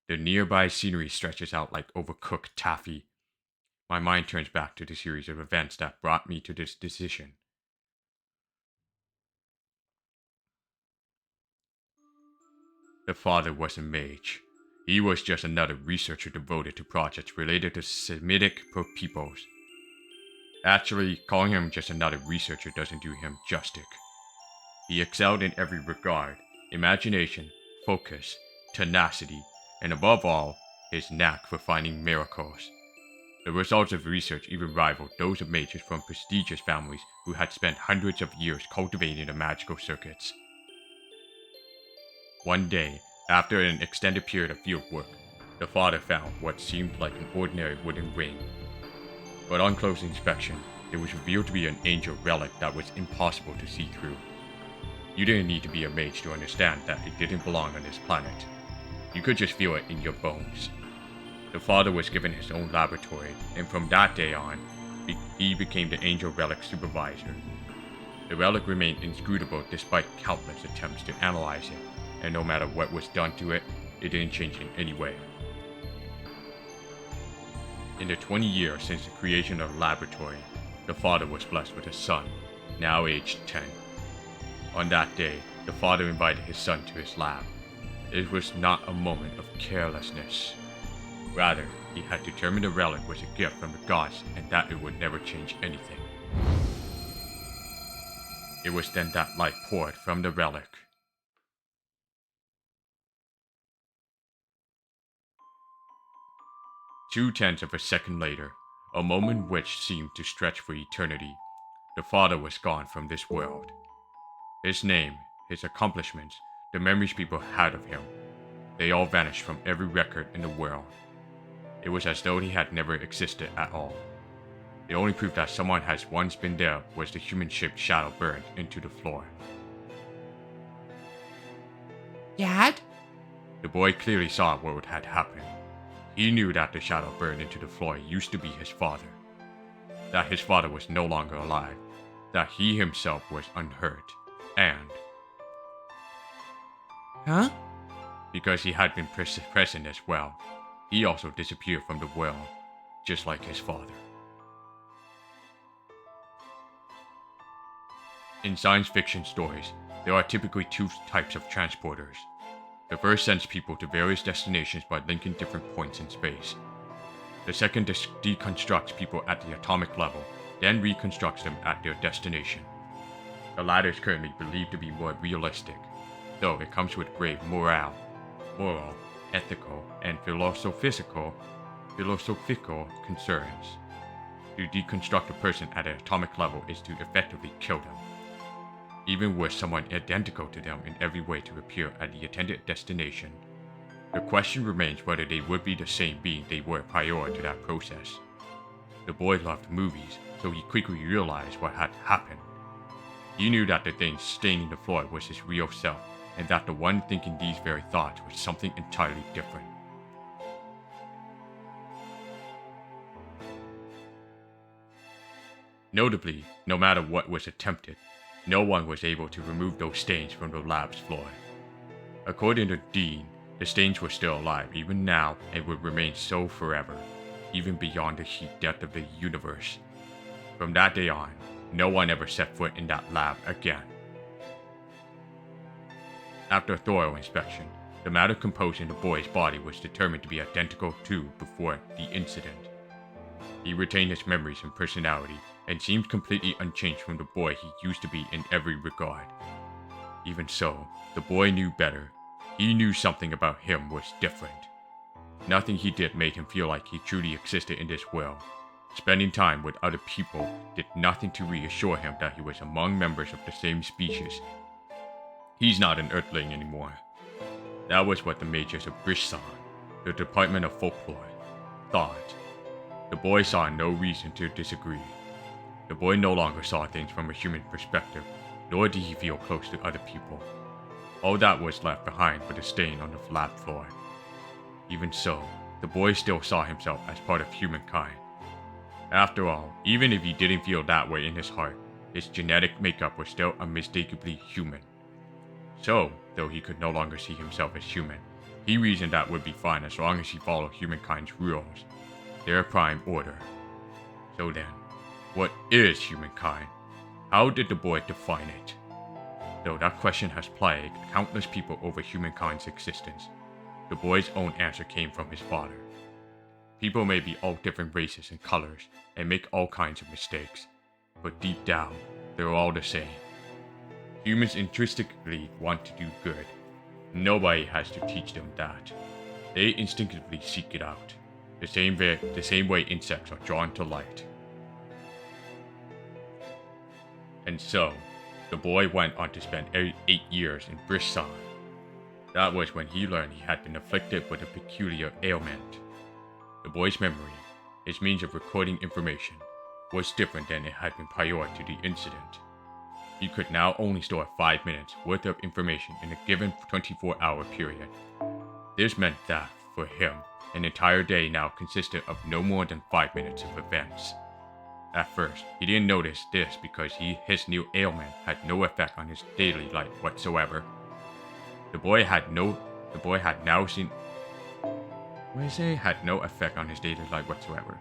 [SPEAKER 1] The nearby scenery stretches out like overcooked taffy. My mind turns back to the series of events that brought me to this decision. The father was a mage. He was just another researcher devoted to projects related to Semitic peoples. Actually, calling him just another researcher doesn't do him justice. He excelled in every regard: imagination, focus, tenacity, and above all, his knack for finding miracles. The results of research even rivaled those of mages from prestigious families who had spent hundreds of years cultivating the magical circuits. One day, after an extended period of field work, the father found what seemed like an ordinary wooden ring. But on close inspection, it was revealed to be an angel relic that was impossible to see through. You didn't need to be a mage to understand that it didn't belong on this planet. You could just feel it in your bones. The father was given his own laboratory, and from that day on, he became the angel relic supervisor. The relic remained inscrutable despite countless attempts to analyze it, and no matter what was done to it, it didn't change in any way. In the 20 years since the creation of the laboratory, the father was blessed with a son, now aged 10. On that day, the father invited his son to his lab. It was not a moment of carelessness. Rather, he had determined the relic was a gift from the gods and that it would never change anything. It was then that light poured from the relic. Two-tenths of a second later, a moment which seemed to stretch for eternity, the father was gone from this world. His name, his accomplishments, the memories people had of him, they all vanished from every record in the world. It was as though he had never existed at all. The only proof that someone has once been there was the human-shaped shadow burned into the floor. Dad?
[SPEAKER 6] The boy clearly saw what had happened. He knew that the shadow burned into the floor used to be his father. That his father was no longer alive. That he himself was unhurt. And
[SPEAKER 1] Huh?
[SPEAKER 6] because he had been present as well, he also disappeared from the world, just like his father. In science fiction stories, there are typically two types of transporters. The first sends people to various destinations by linking different points in space. The second deconstructs people at the atomic level, then reconstructs them at their destination. The latter is currently believed to be more realistic, though it comes with grave moral, ethical, and philosophical concerns. To deconstruct a person at an atomic level is to effectively kill them. Even were someone identical to them in every way to appear at the intended destination, the question remains whether they would be the same being they were prior to that process. The boy loved movies, so he quickly realized what had happened. He knew that the thing staining the floor was his real self, and that the one thinking these very thoughts was something entirely different.
[SPEAKER 1] Notably, no matter what was attempted, no one was able to remove those stains from the lab's floor. According to Dean, the stains were still alive even now and would remain so forever, even beyond the heat death of the universe. From that day on, no one ever set foot in that lab again. After a thorough inspection, the matter composed in the boy's body was determined to be identical to before the incident. He retained his memories and personality and seemed completely unchanged from the boy he used to be in every regard. Even so, the boy knew better. He knew something about him was different. Nothing he did made him feel like he truly existed in this world. Spending time with other people did nothing to reassure him that he was among members of the same species. He's not an Earthling anymore. That was what the mages of Brissan, the Department of Folklore, thought. The boy saw no reason to disagree. The boy no longer saw things from a human perspective, nor did he feel close to other people. All that was left behind was a stain on the lab floor. Even so, the boy still saw himself as part of humankind. After all, even if he didn't feel that way in his heart, his genetic makeup was still unmistakably human. So, though he could no longer see himself as human, he reasoned that would be fine as long as he followed humankind's rules, their prime order. So then, what is humankind? How did the boy define it? Though that question has plagued countless people over humankind's existence, the boy's own answer came from his father. People may be all different races and colors and make all kinds of mistakes, but deep down, they're all the same. Humans intrinsically want to do good. Nobody has to teach them that. They instinctively seek it out, the same way insects are drawn to light. And so, the boy went on to spend 8 years in Brissan. That was when he learned he had been afflicted with a peculiar ailment. The boy's memory, his means of recording information, was different than it had been prior to the incident. He could now only store 5 minutes worth of information in a given 24-hour period. This meant that, for him, an entire day now consisted of no more than 5 minutes of events. At first, he didn't notice this because his new ailment had no effect on his daily life whatsoever. The boy had no effect on his daily life whatsoever.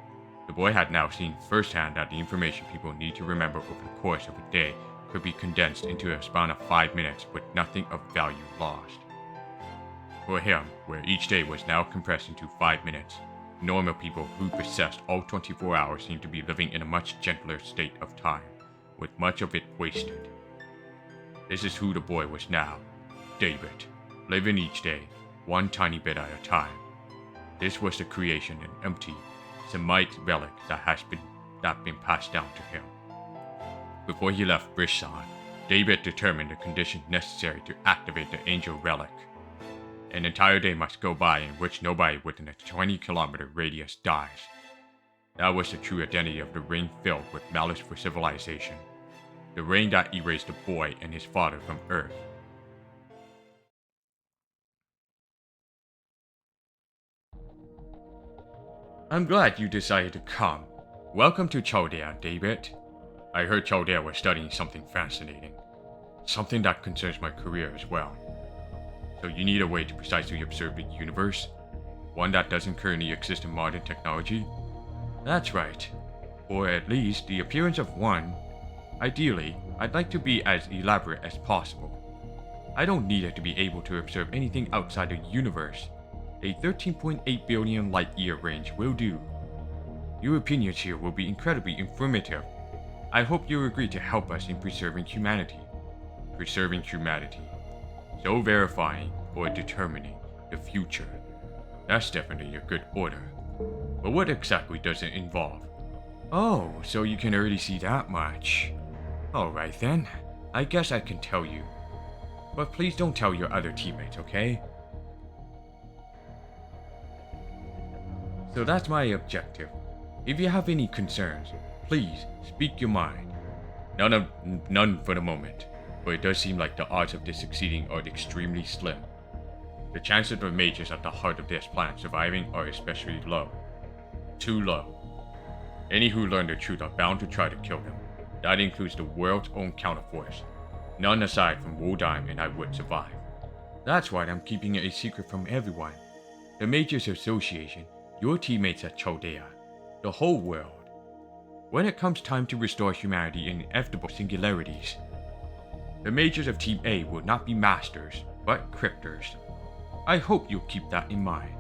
[SPEAKER 1] The boy had now seen firsthand that the information people need to remember over the course of a day could be condensed into a span of 5 minutes with nothing of value lost. For him, where each day was now compressed into 5 minutes, normal people who possessed all 24 hours seemed to be living in a much gentler state of time, with much of it wasted. This is who the boy was now, David, living each day, one tiny bit at a time. This was the creation and empty, Semite relic that had been passed down to him. Before he left Brissan, David determined the conditions necessary to activate the angel relic. An entire day must go by in which nobody within a 20-kilometer radius dies. That was the true identity of the ring filled with malice for civilization. The ring that erased the boy and his father from Earth. I'm glad you decided to come. Welcome to Chaldea, David. I heard Chaldea was studying something fascinating. Something that concerns my career as well. So you need a way to precisely observe the universe? One that doesn't currently exist in modern technology? That's right. Or at least the appearance of one. Ideally, I'd like to be as elaborate as possible. I don't need it to be able to observe anything outside the universe. A 13.8 billion light-year range will do. Your opinions here will be incredibly informative. I hope you'll agree to help us in preserving humanity. Preserving humanity. So verifying or determining the future. That's definitely a good order. But what exactly does it involve? Oh, so you can already see that much. Alright then, I guess I can tell you. But please don't tell your other teammates, okay? So that's my objective. If you have any concerns, please speak your mind. None for the moment, but it does seem like the odds of this succeeding are extremely slim. The chances of the mages at the heart of this plan surviving are especially low. Too low. Any who learn the truth are bound to try to kill them. That includes the world's own counterforce. None aside from Wodime and I would survive. That's why I'm keeping it a secret from everyone. The Majors Association, your teammates at Chaldea, the whole world. When it comes time to restore humanity in inevitable singularities, the Majors of Team A will not be masters, but cryptors. I hope you'll keep that in mind.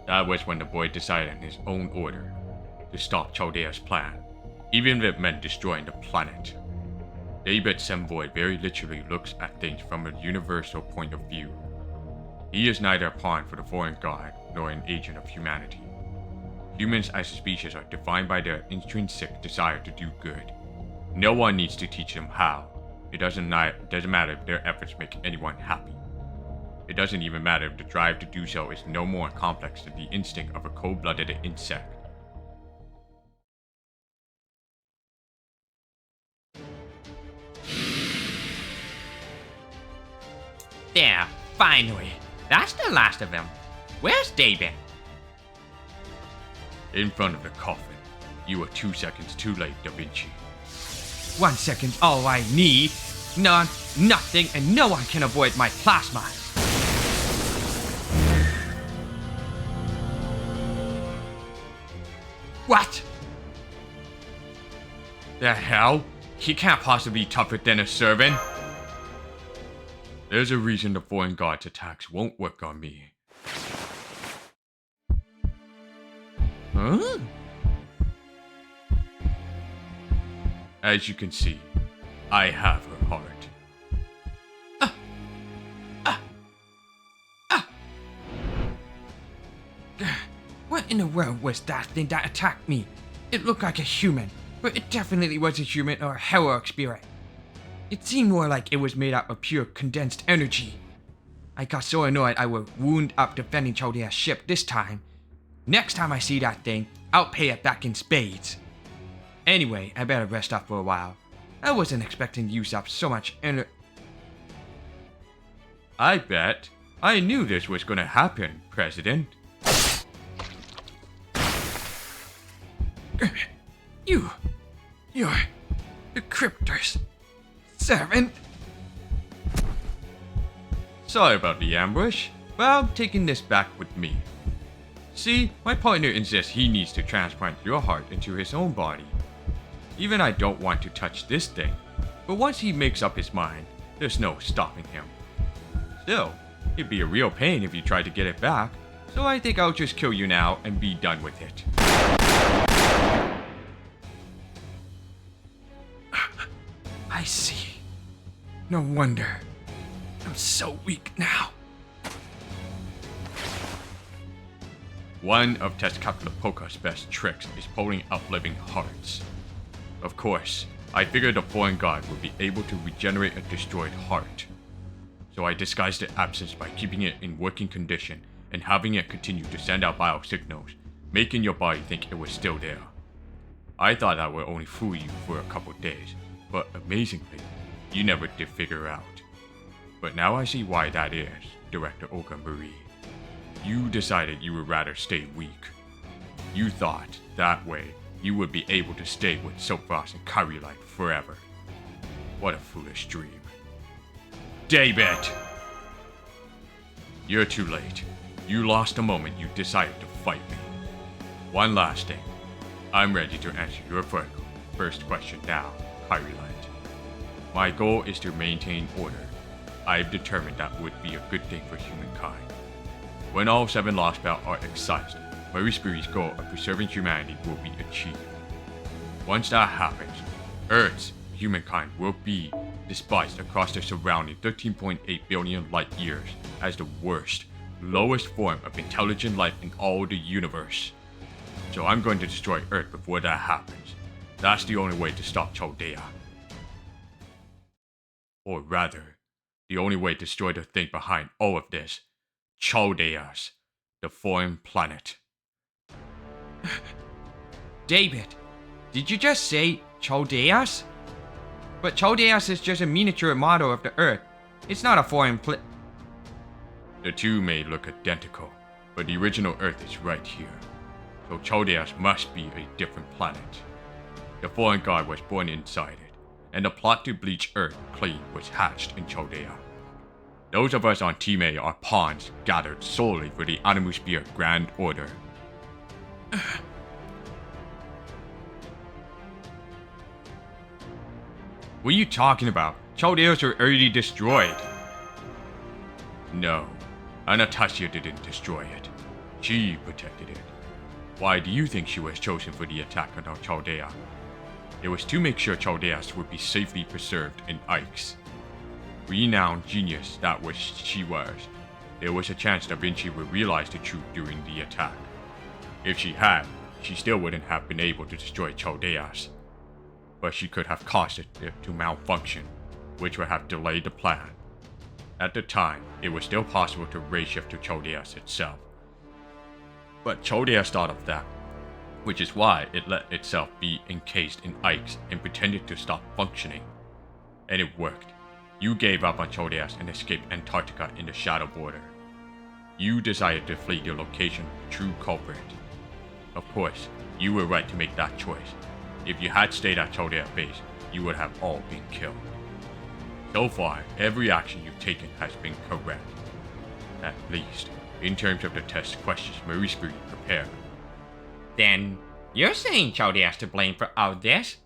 [SPEAKER 1] That was when the boy decided in his own order to stop Chaldea's plan, even if it meant destroying the planet. David Semvoid very literally looks at things from a universal point of view. He is neither a pawn for the foreign god nor an agent of humanity. Humans as a species are defined by their intrinsic desire to do good. No one needs to teach them how. It doesn't matter if their efforts make anyone happy. It doesn't even matter if the drive to do so is no more complex than the instinct of a cold-blooded insect. There, finally. That's the last of them. Where's David? In front of the coffin. You were 2 seconds too late, Da Vinci. 1 second's all I need. None, nothing, and no one can avoid my plasma. What? The hell? He can't possibly be tougher than a servant. There's a reason the foreign god's attacks won't work on me. Huh? As you can see, I have her heart. What in the world was that thing that attacked me? It looked like a human, but it definitely was a human or a heroic spirit. It seemed more like it was made up of pure condensed energy. I got so annoyed I would wound up defending Chaldea's ship this time. Next time I see that thing, I'll pay it back in spades. Anyway, I better rest up for a while. I wasn't expecting to use up so much energy. I bet. I knew this was gonna happen, President. You're the cryptors. Servant. Sorry about the ambush, but I'm taking this back with me. See, my partner insists he needs to transplant your heart into his own body. Even I don't want to touch this thing, but once he makes up his mind, there's no stopping him. Still, it'd be a real pain if you tried to get it back, so I think I'll just kill you now and be done with it. I see. No wonder. I'm so weak now. One of Tezcatlipoca's best tricks is pulling out living hearts. Of course, I figured the foreign god would be able to regenerate a destroyed heart. So I disguised its absence by keeping it in working condition and having it continue to send out biosignals, making your body think it was still there. I thought that would only fool you for a couple days, but amazingly, you never did figure out. But now I see why that is, Director Olga Marie. You decided you would rather stay weak. You thought, that way, you would be able to stay with Soapfrost and Kyrilight forever. What a foolish dream. David! You're too late. You lost the moment you decided to fight me. One last thing. I'm ready to answer your first question now, Kyrilight. My goal is to maintain order. I've determined that would be a good thing for humankind. When all 7 Lostbelt are excised, Marie Spurie's goal of preserving humanity will be achieved. Once that happens, Earth's humankind will be despised across the surrounding 13.8 billion light years as the worst, lowest form of intelligent life in all the universe. So I'm going to destroy Earth before that happens. That's the only way to stop Chaldea. Or rather, the only way to destroy the thing behind all of this, Chaldeas, the foreign planet. David, did you just say Chaldeas? But Chaldeas is just a miniature model of the Earth. It's not a foreign planet. The two may look identical, but the original Earth is right here. so Chaldeas must be a different planet. The foreign god was born inside it, and the plot to bleach Earth clean was hatched in Chaldea. Those of us on Team A are pawns gathered solely for the Animusphere Grand Order. What are you talking about? Chaldeas are already destroyed. No, Anastasia didn't destroy it. She protected it. Why do you think she was chosen for the attack on Chaldea? It was to make sure Chaldeas would be safely preserved in Ix. Renowned genius that was she was. There was a chance Da Vinci would realize the truth during the attack. If she had, she still wouldn't have been able to destroy Chaldeas. But she could have caused it to malfunction, which would have delayed the plan. At the time, it was still possible to raise shift to Chaldeas itself. But Chaldeas thought of that, which is why it let itself be encased in Ix and pretended to stop functioning. And it worked. You gave up on Chaldeas and escaped Antarctica in the Shadow Border. You decided to flee the location of the true culprit. Of course, you were right to make that choice. If you had stayed at Chaldea base, you would have all been killed. So far, every action you've taken has been correct. At least, in terms of the test questions Marie-Spirit prepared.
[SPEAKER 8] Then, you're saying Chaldea's to blame for all this?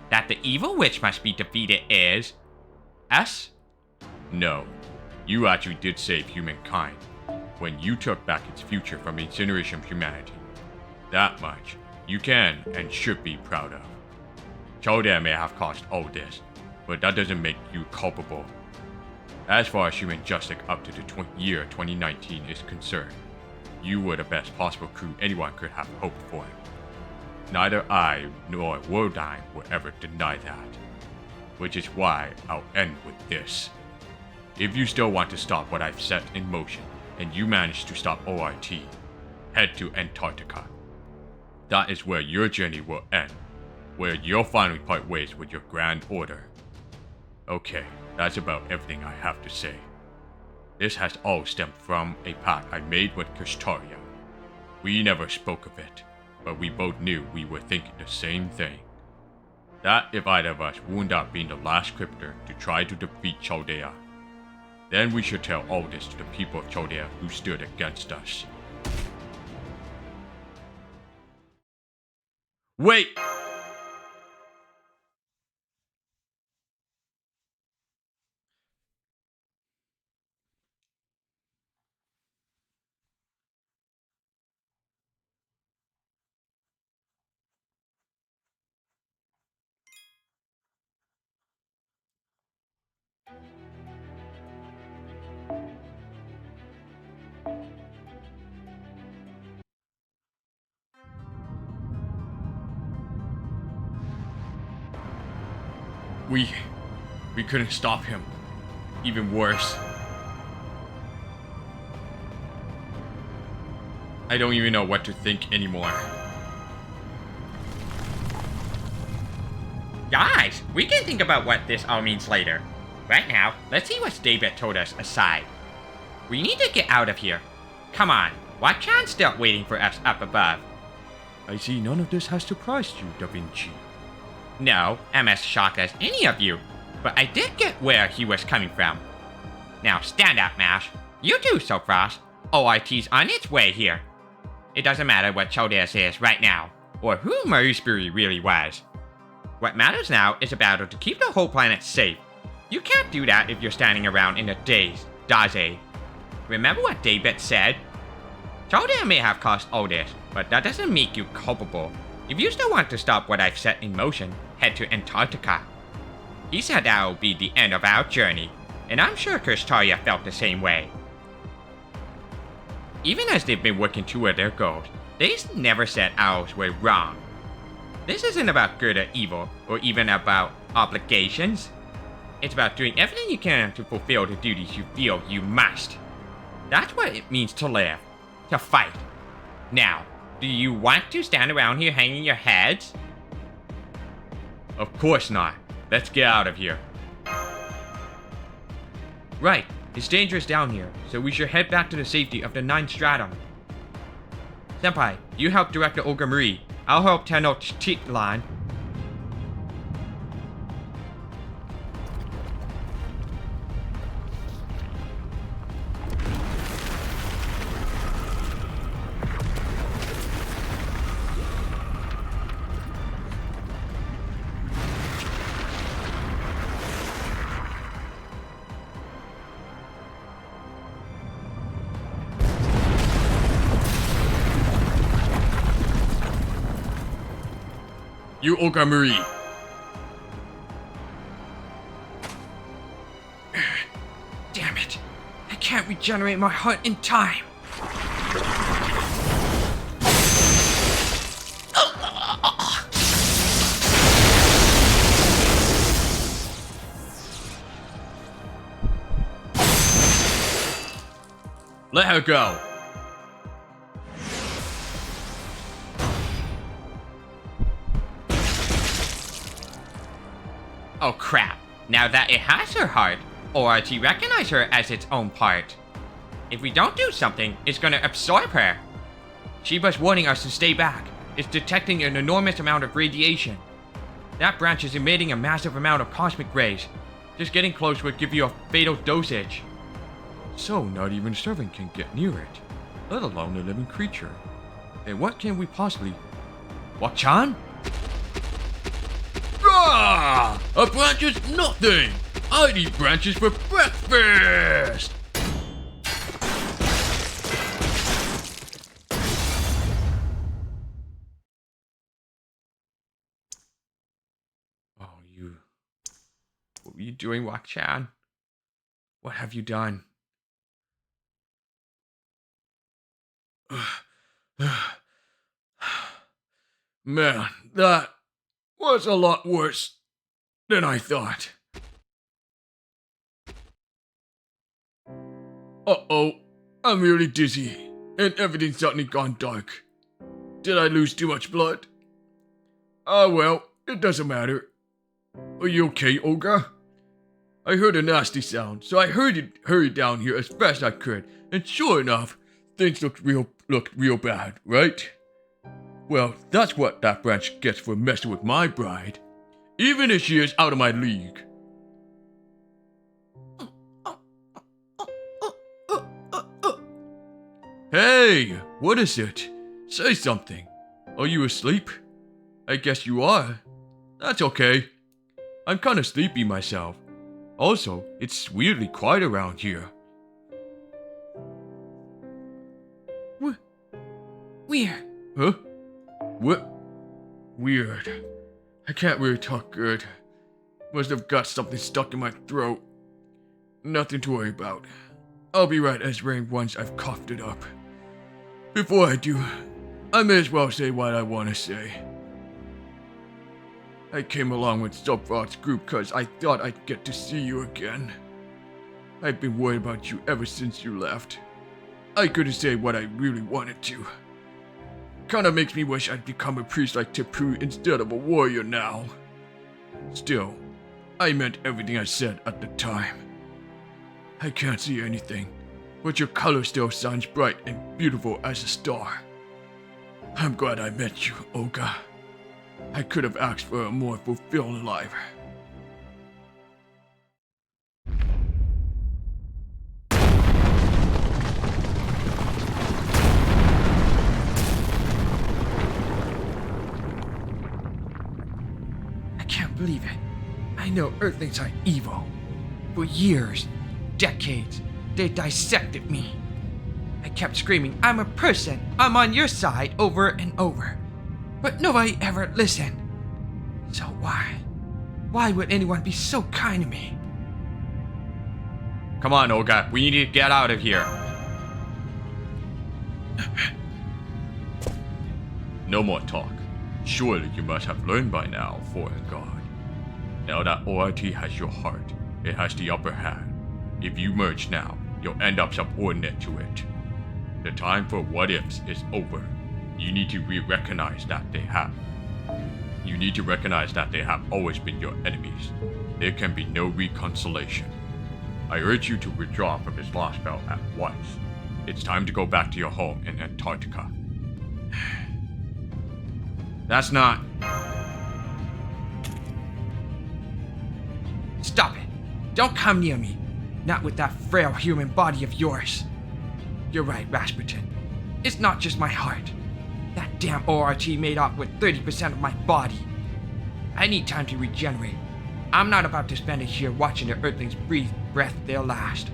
[SPEAKER 8] That the evil witch must be defeated is... us?
[SPEAKER 1] No, you actually did save humankind when you took back its future from the incineration of humanity. That much you can and should be proud of. Chaldea may have caused all this, but that doesn't make you culpable. As far as human justice up to the year 2019 is concerned, you were the best possible crew anyone could have hoped for. Neither I nor Woldine will ever deny that. Which is why I'll end with this. If you still want to stop what I've set in motion, and you manage to stop ORT, head to Antarctica. That is where your journey will end, where you'll finally part ways with your Grand Order. Okay, that's about everything I have to say. This has all stemmed from a pact I made with Kristaria. We never spoke of it, but we both knew we were thinking the same thing. That if either of us wound up being the last cryptor to try to defeat Chaldea, then we should tell all this to the people of Chaldea who stood against us. Wait! We couldn't stop him. Even worse. I don't even know what to think anymore.
[SPEAKER 8] Guys, we can think about what this all means later. Right now, let's see what David told us aside. We need to get out of here. Come on, why can't still waiting for us up above?
[SPEAKER 1] I see none of this has surprised you, Da Vinci.
[SPEAKER 8] No, I'm as shocked as any of you, but I did get where he was coming from. Now stand up, Mash. You too, Sopros. OIT's on its way here. It doesn't matter what Chaldea is right now, or who Marie-Spirit really was. What matters now is a battle to keep the whole planet safe. You can't do that if you're standing around in a daze, Daze. Remember what David said? Chaldea may have caused all this, but that doesn't make you culpable. If you still want to stop what I've set in motion, head to Antarctica. He said that'll be the end of our journey, and I'm sure Kristaria felt the same way. Even as they've been working toward their goals, they never said ours were wrong. This isn't about good or evil, or even about obligations. It's about doing everything you can to fulfill the duties you feel you must. That's what it means to live. To fight. Now, do you want to stand around here hanging your heads?
[SPEAKER 1] Of course not. Let's get out of here. Right, it's dangerous down here, so we should head back to the safety of the 9th stratum.
[SPEAKER 8] Senpai, you help Director Olga Marie. I'll help Tenochtitlan.
[SPEAKER 1] You Olga Marie. Damn it. I can't regenerate my heart in time. Let her go.
[SPEAKER 8] Oh crap. Now that it has her heart, ORT recognize her as its own part. If we don't do something, it's gonna absorb her. Shiba's warning us to stay back. It's detecting an enormous amount of radiation. That branch is emitting a massive amount of cosmic rays. Just getting close would give you a fatal dosage.
[SPEAKER 1] So not even a servant can get near it, let alone a living creature. And what can we possibly... Wakchan? Ah! A branch is nothing! I'd eat branches for breakfast! Oh, you... What were you doing, Wakchan? What have you done? Man, that was a lot worse than I thought. Uh-oh, I'm really dizzy, and everything's suddenly gone dark. Did I lose too much blood? Ah, well, it doesn't matter. Are you okay, Olga? I heard a nasty sound, so I hurried down here as fast as I could, and sure enough, things looked real bad, right? Well, that's what that branch gets for messing with my bride, even if she is out of my league. Hey, what is it? Say something. Are you asleep? I guess you are. That's okay. I'm kinda sleepy myself. Also, it's weirdly quiet around here. Weird. Huh? What? Weird. I can't really talk good. Must have got something stuck in my throat. Nothing to worry about. I'll be right as rain once I've coughed it up. Before I do, I may as well say what I want to say. I came along with Subfrog's group because I thought I'd get to see you again. I've been worried about you ever since you left. I couldn't say what I really wanted to. Kinda makes me wish I'd become a priest like Tepu instead of a warrior now. Still, I meant everything I said at the time. I can't see anything, but your color still shines bright and beautiful as a star. I'm glad I met you, Olga. I could have asked for a more fulfilling life. I can't believe it. I know Earthlings are evil. For years, decades, they dissected me. I kept screaming, I'm a person, I'm on your side, over and over. But nobody ever listened. So why? Why would anyone be so kind to me?
[SPEAKER 8] Come on, Olga, we need to get out of here.
[SPEAKER 1] No more talk. Surely you must have learned by now, foreign god. Now that ORT has your heart, it has the upper hand. If you merge now, you'll end up subordinate to it. The time for what-ifs is over. You need to recognize that they have. You need to recognize that they have always been your enemies. There can be no reconciliation. I urge you to withdraw from this Lostbelt at once. It's time to go back to your home in Antarctica. That's not... Stop it! Don't come near me! Not with that frail human body of yours! You're right, Rasputin. It's not just my heart. That damn ORT made off with 30% of my body. I need time to regenerate. I'm not about to spend it here watching the Earthlings breath their last.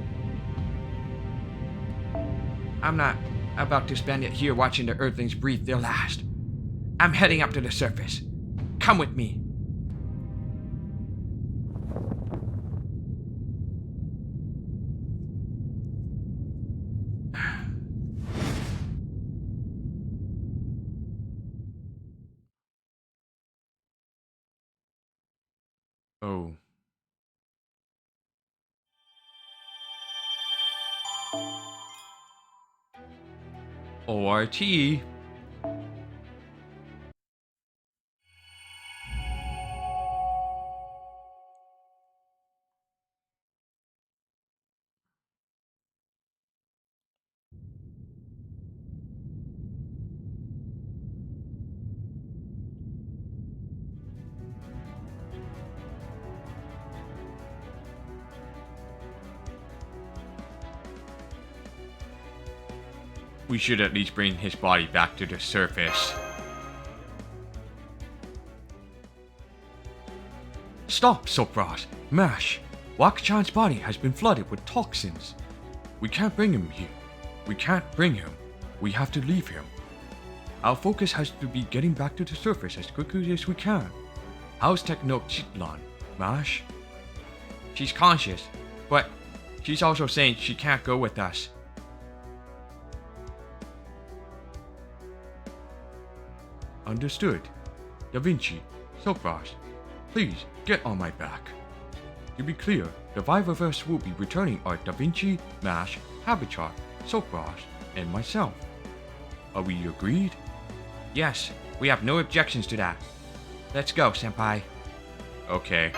[SPEAKER 1] I'm not about to spend it here watching the Earthlings breathe their last. I'm heading up to the surface. Come with me. Oh. ORT. We should at least bring his body back to the surface. Stop, Sopras! Mash! Wak-chan's body has been flooded with toxins. We can't bring him here. We can't bring him. We have to leave him. Our focus has to be getting back to the surface as quickly as we can. How's Mictlan, Mash? She's conscious, but she's also saying she can't go with us. Understood. Da Vinci, Sopras, please get on my back. To be clear, the five of us will be returning are Da Vinci, Mash, Habitat, Sopras, and myself. Are we agreed? Yes, we have no objections to that. Let's go, Senpai. Okay.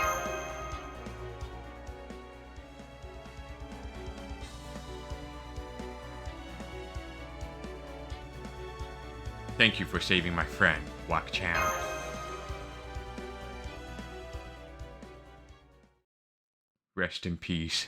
[SPEAKER 1] Thank you for saving my friend, Wak-chan. Rest in peace.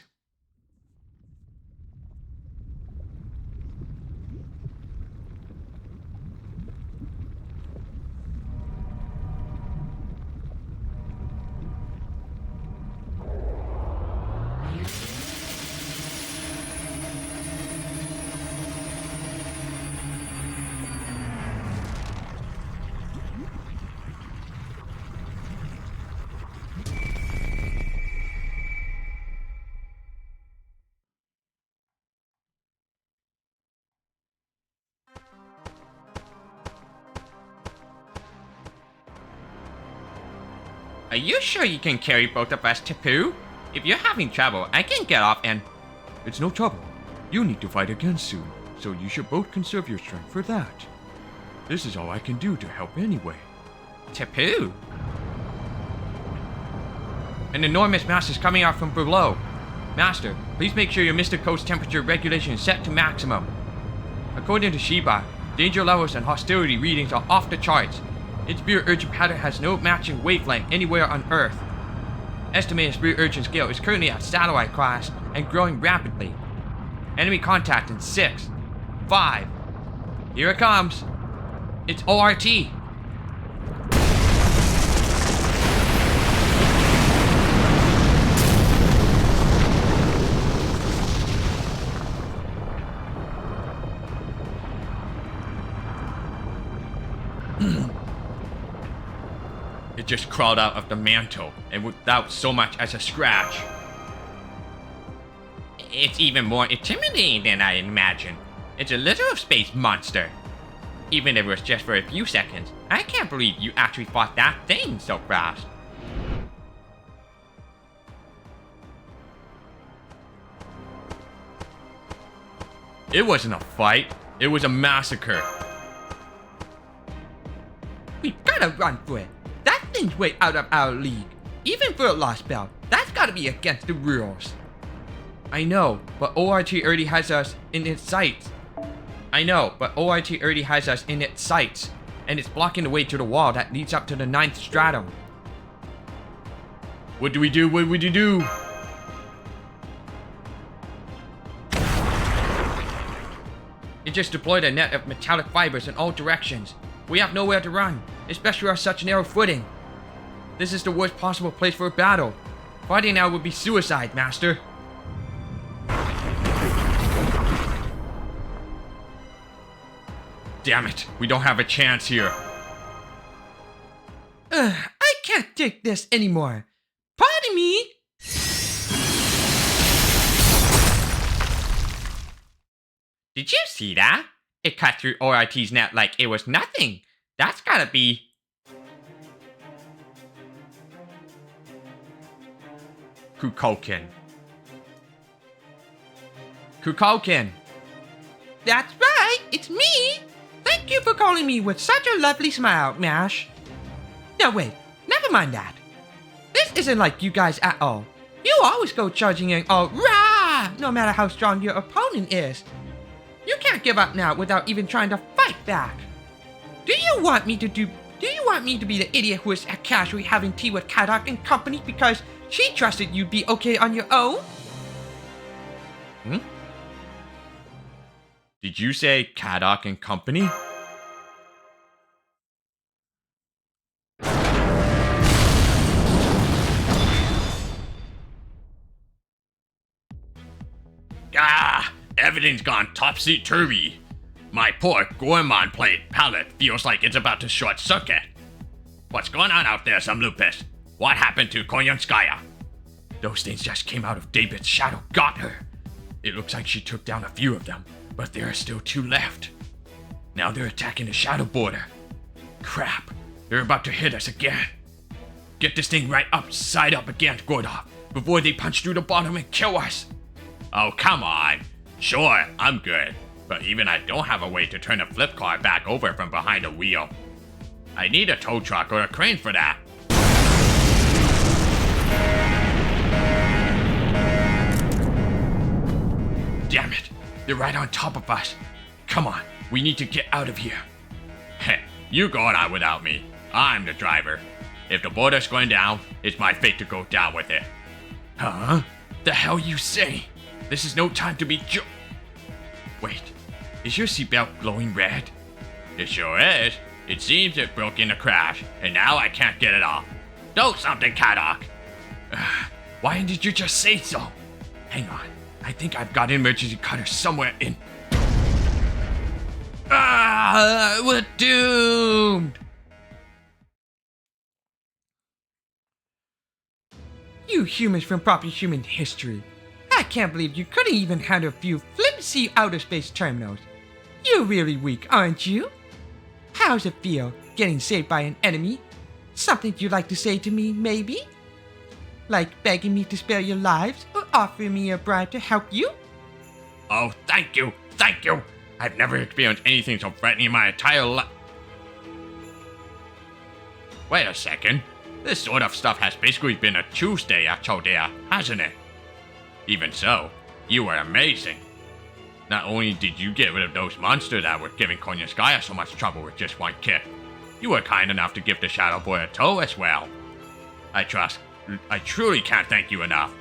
[SPEAKER 1] Are you sure you can carry both of us, Tapu? If you're having trouble, I can get off and... It's no trouble. You need to fight again soon, so you should both conserve your strength for that. This is all I can do to help anyway. Tapu? An enormous mass is coming out from below. Master, please make sure your Mr. Coast's temperature regulation is set to maximum. According to Shiba, danger levels and hostility readings are off the charts. Its spirit urchin pattern has no matching wavelength anywhere on Earth. Estimated spirit urchin scale is currently at satellite class and growing rapidly. Enemy contact in 6, 5. Here it comes. It's ORT. It just crawled out of the mantle, and without so much as a scratch. It's even more intimidating than I imagined. It's a literal space monster. Even if it was just for a few seconds, I can't believe you actually fought that thing so fast. It wasn't a fight, it was a massacre. We gotta run for it. That thing's way out of our league. Even for a Lostbelt, that's gotta be against the rules. I know, but ORT already has us in its sights. and it's blocking the way to the wall that leads up to the 9th stratum. What do we do? What would you do? It just deployed a net of metallic fibers in all directions. We have nowhere to run, especially on such narrow footing. This is the worst possible place for a battle. Fighting now would be suicide, Master. Damn it, we don't have a chance here. I can't take this anymore. Pardon me?
[SPEAKER 8] Did you see that? It cut through ORT's net like it was nothing. That's gotta be...
[SPEAKER 1] Kukulkan. Kukulkan. That's right, it's me. Thank you for calling me with such a lovely smile, Mash. No, wait, never mind that. This isn't like you guys at all. You always go charging in all rah, no matter how strong your opponent is. You can't give up now without even trying to fight back. Do you want me to be the idiot who is casually having tea with Kadok and company because she trusted you'd be okay on your own? Did you say Kadok and company?
[SPEAKER 6] Everything's gone topsy-turvy. My poor Goemon plate palette feels like it's about to short circuit. What's going on out there, some lupus? What happened to Koyanskaya?
[SPEAKER 1] Those things just came out of David's shadow, got her. It looks like she took down a few of them, but there are still 2 left. Now they're attacking the shadow border. Crap, they're about to hit us again. Get this thing right upside up again, Gordov, before they punch through the bottom and kill us.
[SPEAKER 6] Oh, come on. Sure, I'm good. But even I don't have a way to turn a flip car back over from behind a wheel. I need a tow truck or a crane for that.
[SPEAKER 1] Damn it, they're right on top of us. Come on, we need to get out of here.
[SPEAKER 6] Heh, you go on without me. I'm the driver. If the border's going down, it's my fate to go down with it.
[SPEAKER 1] Huh? The hell you say? This is no time to be Wait, is your seatbelt glowing red?
[SPEAKER 6] It sure is. It seems it broke in a crash, and now I can't get it off. Do something, Kadok.
[SPEAKER 1] Why did you just say so? Hang on, I think I've got an emergency cutter somewhere in... we're doomed! You humans from proper human history. I can't believe you couldn't even handle a few flimsy outer space terminals. You're really weak, aren't you? How's it feel, getting saved by an enemy? Something you'd like to say to me, maybe? Like begging me to spare your lives or offering me a bribe to help you?
[SPEAKER 6] Oh, thank you, thank you. I've never experienced anything so frightening in my entire life. Wait a second. This sort of stuff has basically been a Tuesday at Chaldea, hasn't it? Even so, you were amazing. Not only did you get rid of those monsters that were giving Konyaskaya so much trouble with just one kick, you were kind enough to give the Shadow Boy a tow as well. I truly can't thank you enough.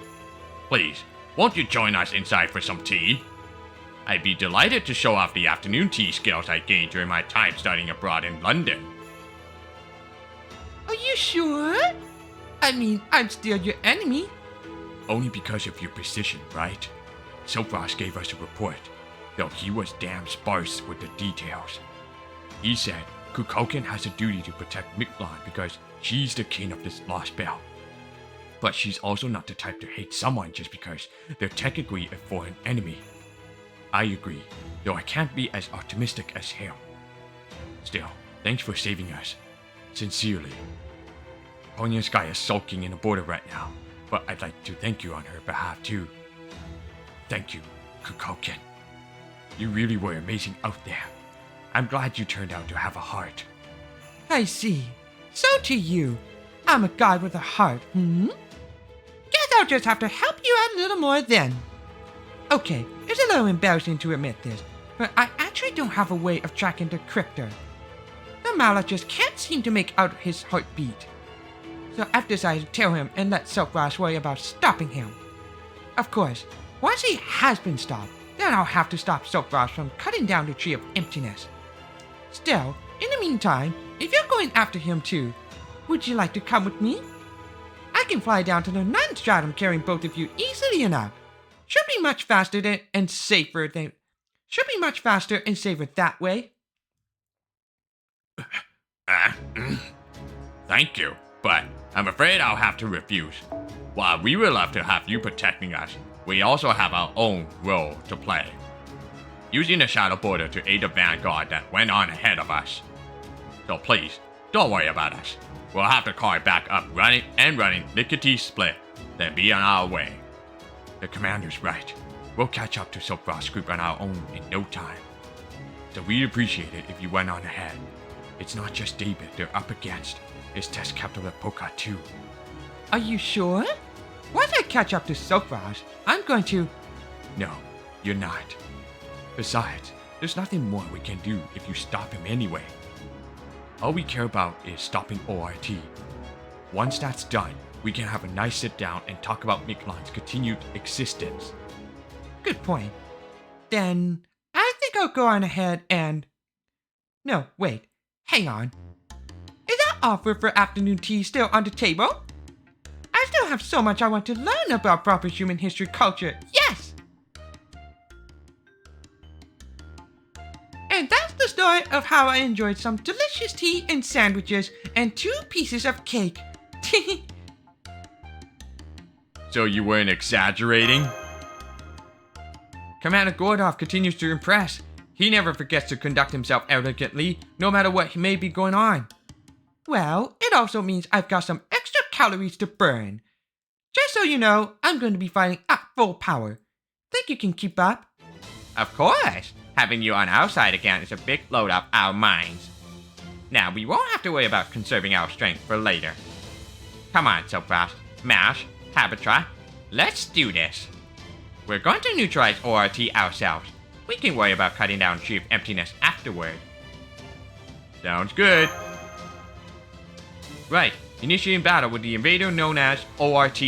[SPEAKER 6] Please, won't you join us inside for some tea? I'd be delighted to show off the afternoon tea skills I gained during my time studying abroad in London.
[SPEAKER 1] Are you sure? I mean, I'm still your enemy. Only because of your precision, right? Sopros gave us a report, though he was damn sparse with the details. He said Kukulkan has a duty to protect Mictlan because she's the king of this Lostbelt. But she's also not the type to hate someone just because they're technically a foreign enemy. I agree, though I can't be as optimistic as him. Still, thanks for saving us. Sincerely. Konyanskaya is sulking in the border right now, but I'd like to thank you on her behalf too. Thank you, Kukulkan. You really were amazing out there. I'm glad you turned out to have a heart. I see. So to you. I'm a guy with a heart, Guess I'll just have to help you out a little more then. Okay, it's a little embarrassing to admit this, but I actually don't have a way of tracking the crypto. The Mala just can't seem to make out his heartbeat. So I've decided to tell him and let Silkfrost worry about stopping him. Of course, once he has been stopped, then I'll have to stop Silkfrost from cutting down the Tree of Emptiness. Still, in the meantime, if you're going after him too, would you like to come with me? I can fly down to the ninth stratum carrying both of you easily enough. Should be much faster and safer that way.
[SPEAKER 8] Thank you, but I'm afraid I'll have to refuse. While we would love to have you protecting us, we also have our own role to play. Using the Shadow Border to aid the vanguard that went on ahead of us. So please, don't worry about us. We'll have the car back up running, lickety-split, then be on our way. The commander's right. We'll catch up to Silkfrost's group on our own in no time. So we'd appreciate it if you went on ahead. It's not just David they're up against. It's test captain Poka too.
[SPEAKER 1] Are you sure? Once I catch up to Silkfrost, I'm going to...
[SPEAKER 8] No, you're not. Besides, there's nothing more we can do if you stop him anyway. All we care about is stopping ORT. Once that's done, we can have a nice sit down and talk about Mictlan's continued existence.
[SPEAKER 1] Good point. Then, I think I'll go on ahead and... No, wait. Hang on. Is that offer for afternoon tea still on the table? I still have so much I want to learn about proper human history culture. Yes! And that's the story of how I enjoyed some delicious tea and sandwiches and 2 pieces of cake.
[SPEAKER 8] So you weren't exaggerating?
[SPEAKER 1] Commander Gordov continues to impress. He never forgets to conduct himself elegantly, no matter what may be going on. Well, it also means I've got some extra calories to burn. Just so you know, I'm going to be fighting at full power. Think you can keep up?
[SPEAKER 8] Of course! Having you on our side again is a big load off our minds. Now, we won't have to worry about conserving our strength for later. Come on, Silkfrost, Mash, Habitra, let's do this. We're going to neutralize ORT ourselves. We can worry about cutting down Tree of Emptiness afterward. Sounds good. Right, initiating battle with the invader known as ORT.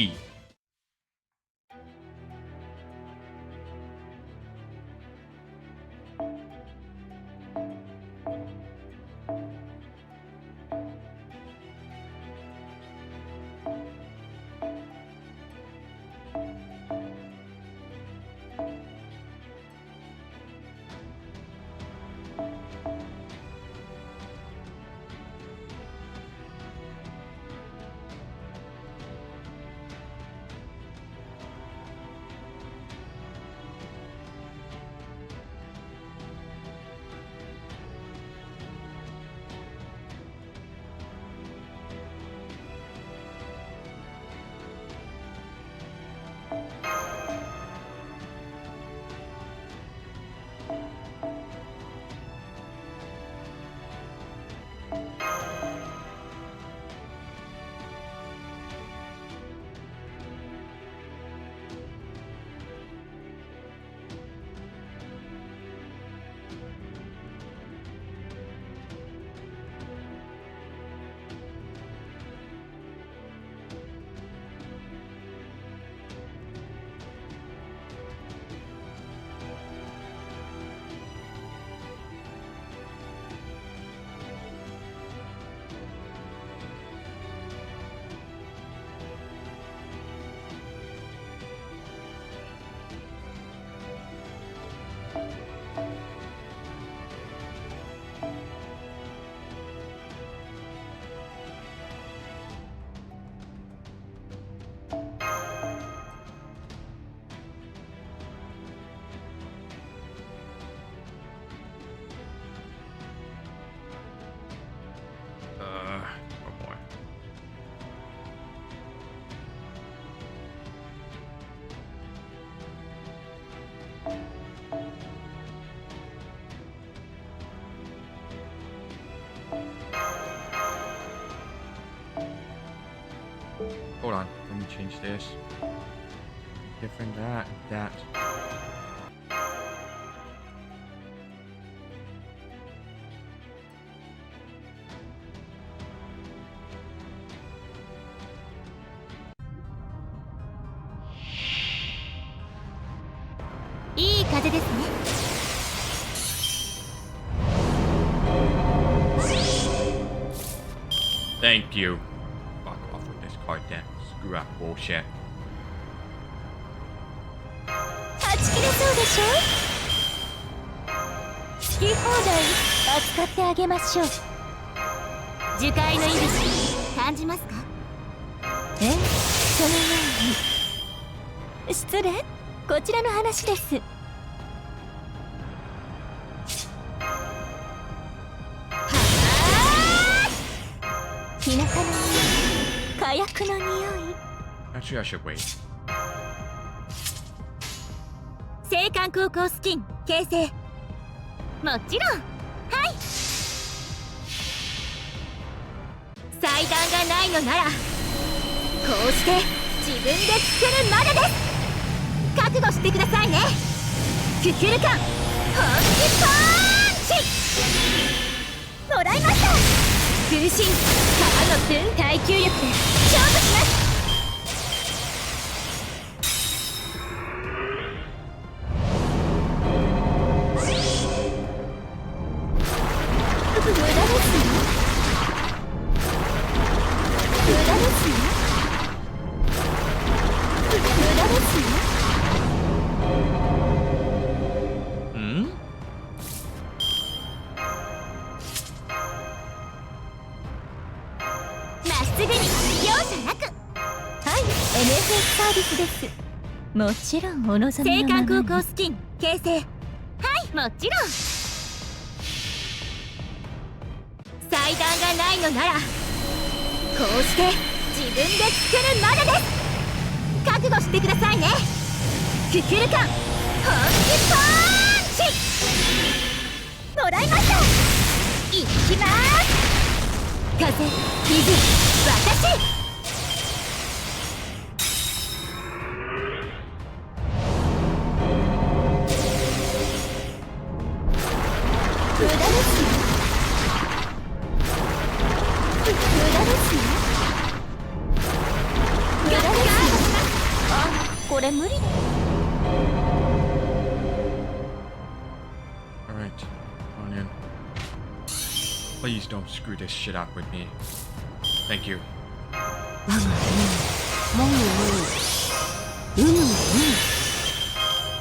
[SPEAKER 8] Oh boy.
[SPEAKER 1] Hold on, let me change this. Different that.
[SPEAKER 7] 風ですね。
[SPEAKER 8] Thank you. Fuck off with this card then. Screw up bullshit.
[SPEAKER 7] はち切れそうでしょ。好き放題扱ってあげましょう。樹海の息吹感じますか？そのように。失礼、こちらの話です。日向の匂い、火薬の匂い。
[SPEAKER 8] Actually, I should wait.
[SPEAKER 7] 青函高校スキン形成。もちろん、はい。祭壇がないのならこうして自分で作るまでです。覚悟してくださいね。ククルカン本気パンチ。もらいました。空心川の分耐久力で勝負します。無駄ですよ。無駄ですよ。無駄ですよ。
[SPEAKER 8] Hmm?
[SPEAKER 7] まっすぐに容赦なく。はい、NFS サービスです。もちろんお望みのままに。青函高校スキン形成。はい、もちろん。祭壇がないのならこうして自分で作るまでです。覚悟してくださいね。ククルカン本気パンチ。もらいました。いきまーす。風、水、私。無駄ですよ。無駄ですよ。無駄ですよ。あ、これ無理だ。
[SPEAKER 8] Alright, on in. Please don't screw this shit up with me. Thank you.
[SPEAKER 3] 我がもう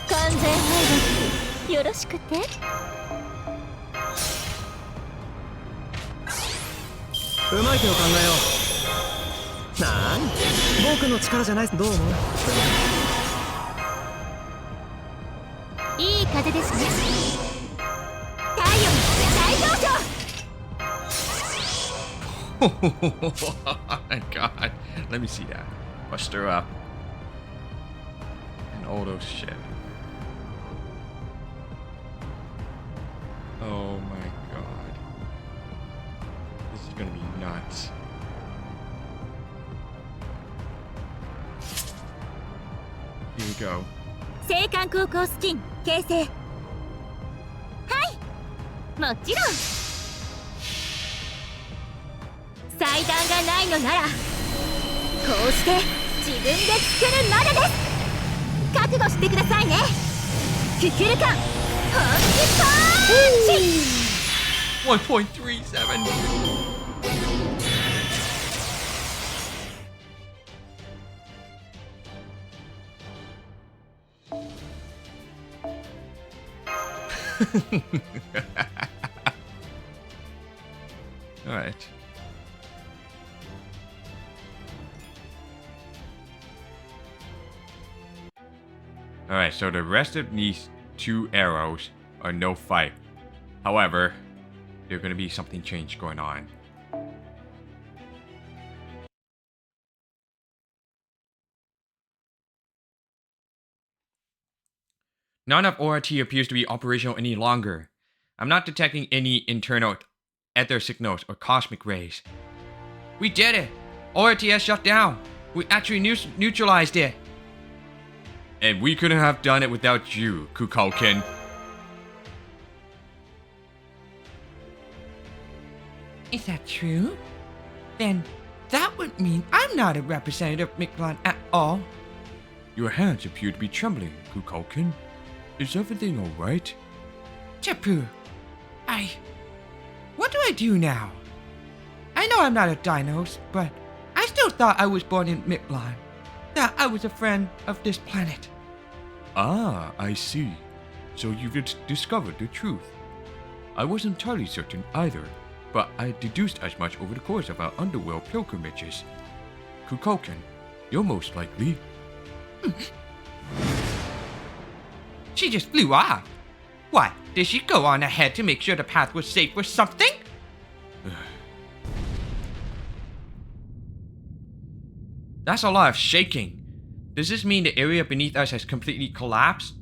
[SPEAKER 3] 完全敗北よろしくて。
[SPEAKER 4] うまい手を考えよう。なん僕の力じゃない。どう思う？
[SPEAKER 7] いい風ですね。太陽の大上昇。
[SPEAKER 8] Oh my god. Let me see that. Bust her up. And all those shit. Oh my god. This is gonna be nuts. Here we go.
[SPEAKER 7] 青函高校スキン形成。はい、もちろん。祭壇がないのならこうして自分で作るまでです。覚悟してくださいね。ククルカン本気パンチ。
[SPEAKER 8] 1.37. All right. All right, so the rest of these two arrows are no fight. However, there's going to be something change going on. None of ORT appears to be operational any longer. I'm not detecting any internal ether signals or cosmic rays. We did it! ORT has shut down. We actually neutralized it. And we couldn't have done it without you, Kukulkin.
[SPEAKER 1] Is that true? Then that would mean I'm not a representative of Mictlan at all.
[SPEAKER 8] Your hands appear to be trembling, Kukulkin.
[SPEAKER 1] Is everything alright? Tapu, what do I do now? I know I'm not a Dinos, but I still thought I was born in Mictlan. That I was a friend of this planet. Ah, I see. So you've discovered the truth. I wasn't entirely certain either, but I deduced as much over the course of our underworld pilgrimages. Kukulkan, you're most likely. She just flew off. What, did she go on ahead to make sure the path was safe or something? That's a lot of shaking. Does this mean the area beneath us has completely collapsed?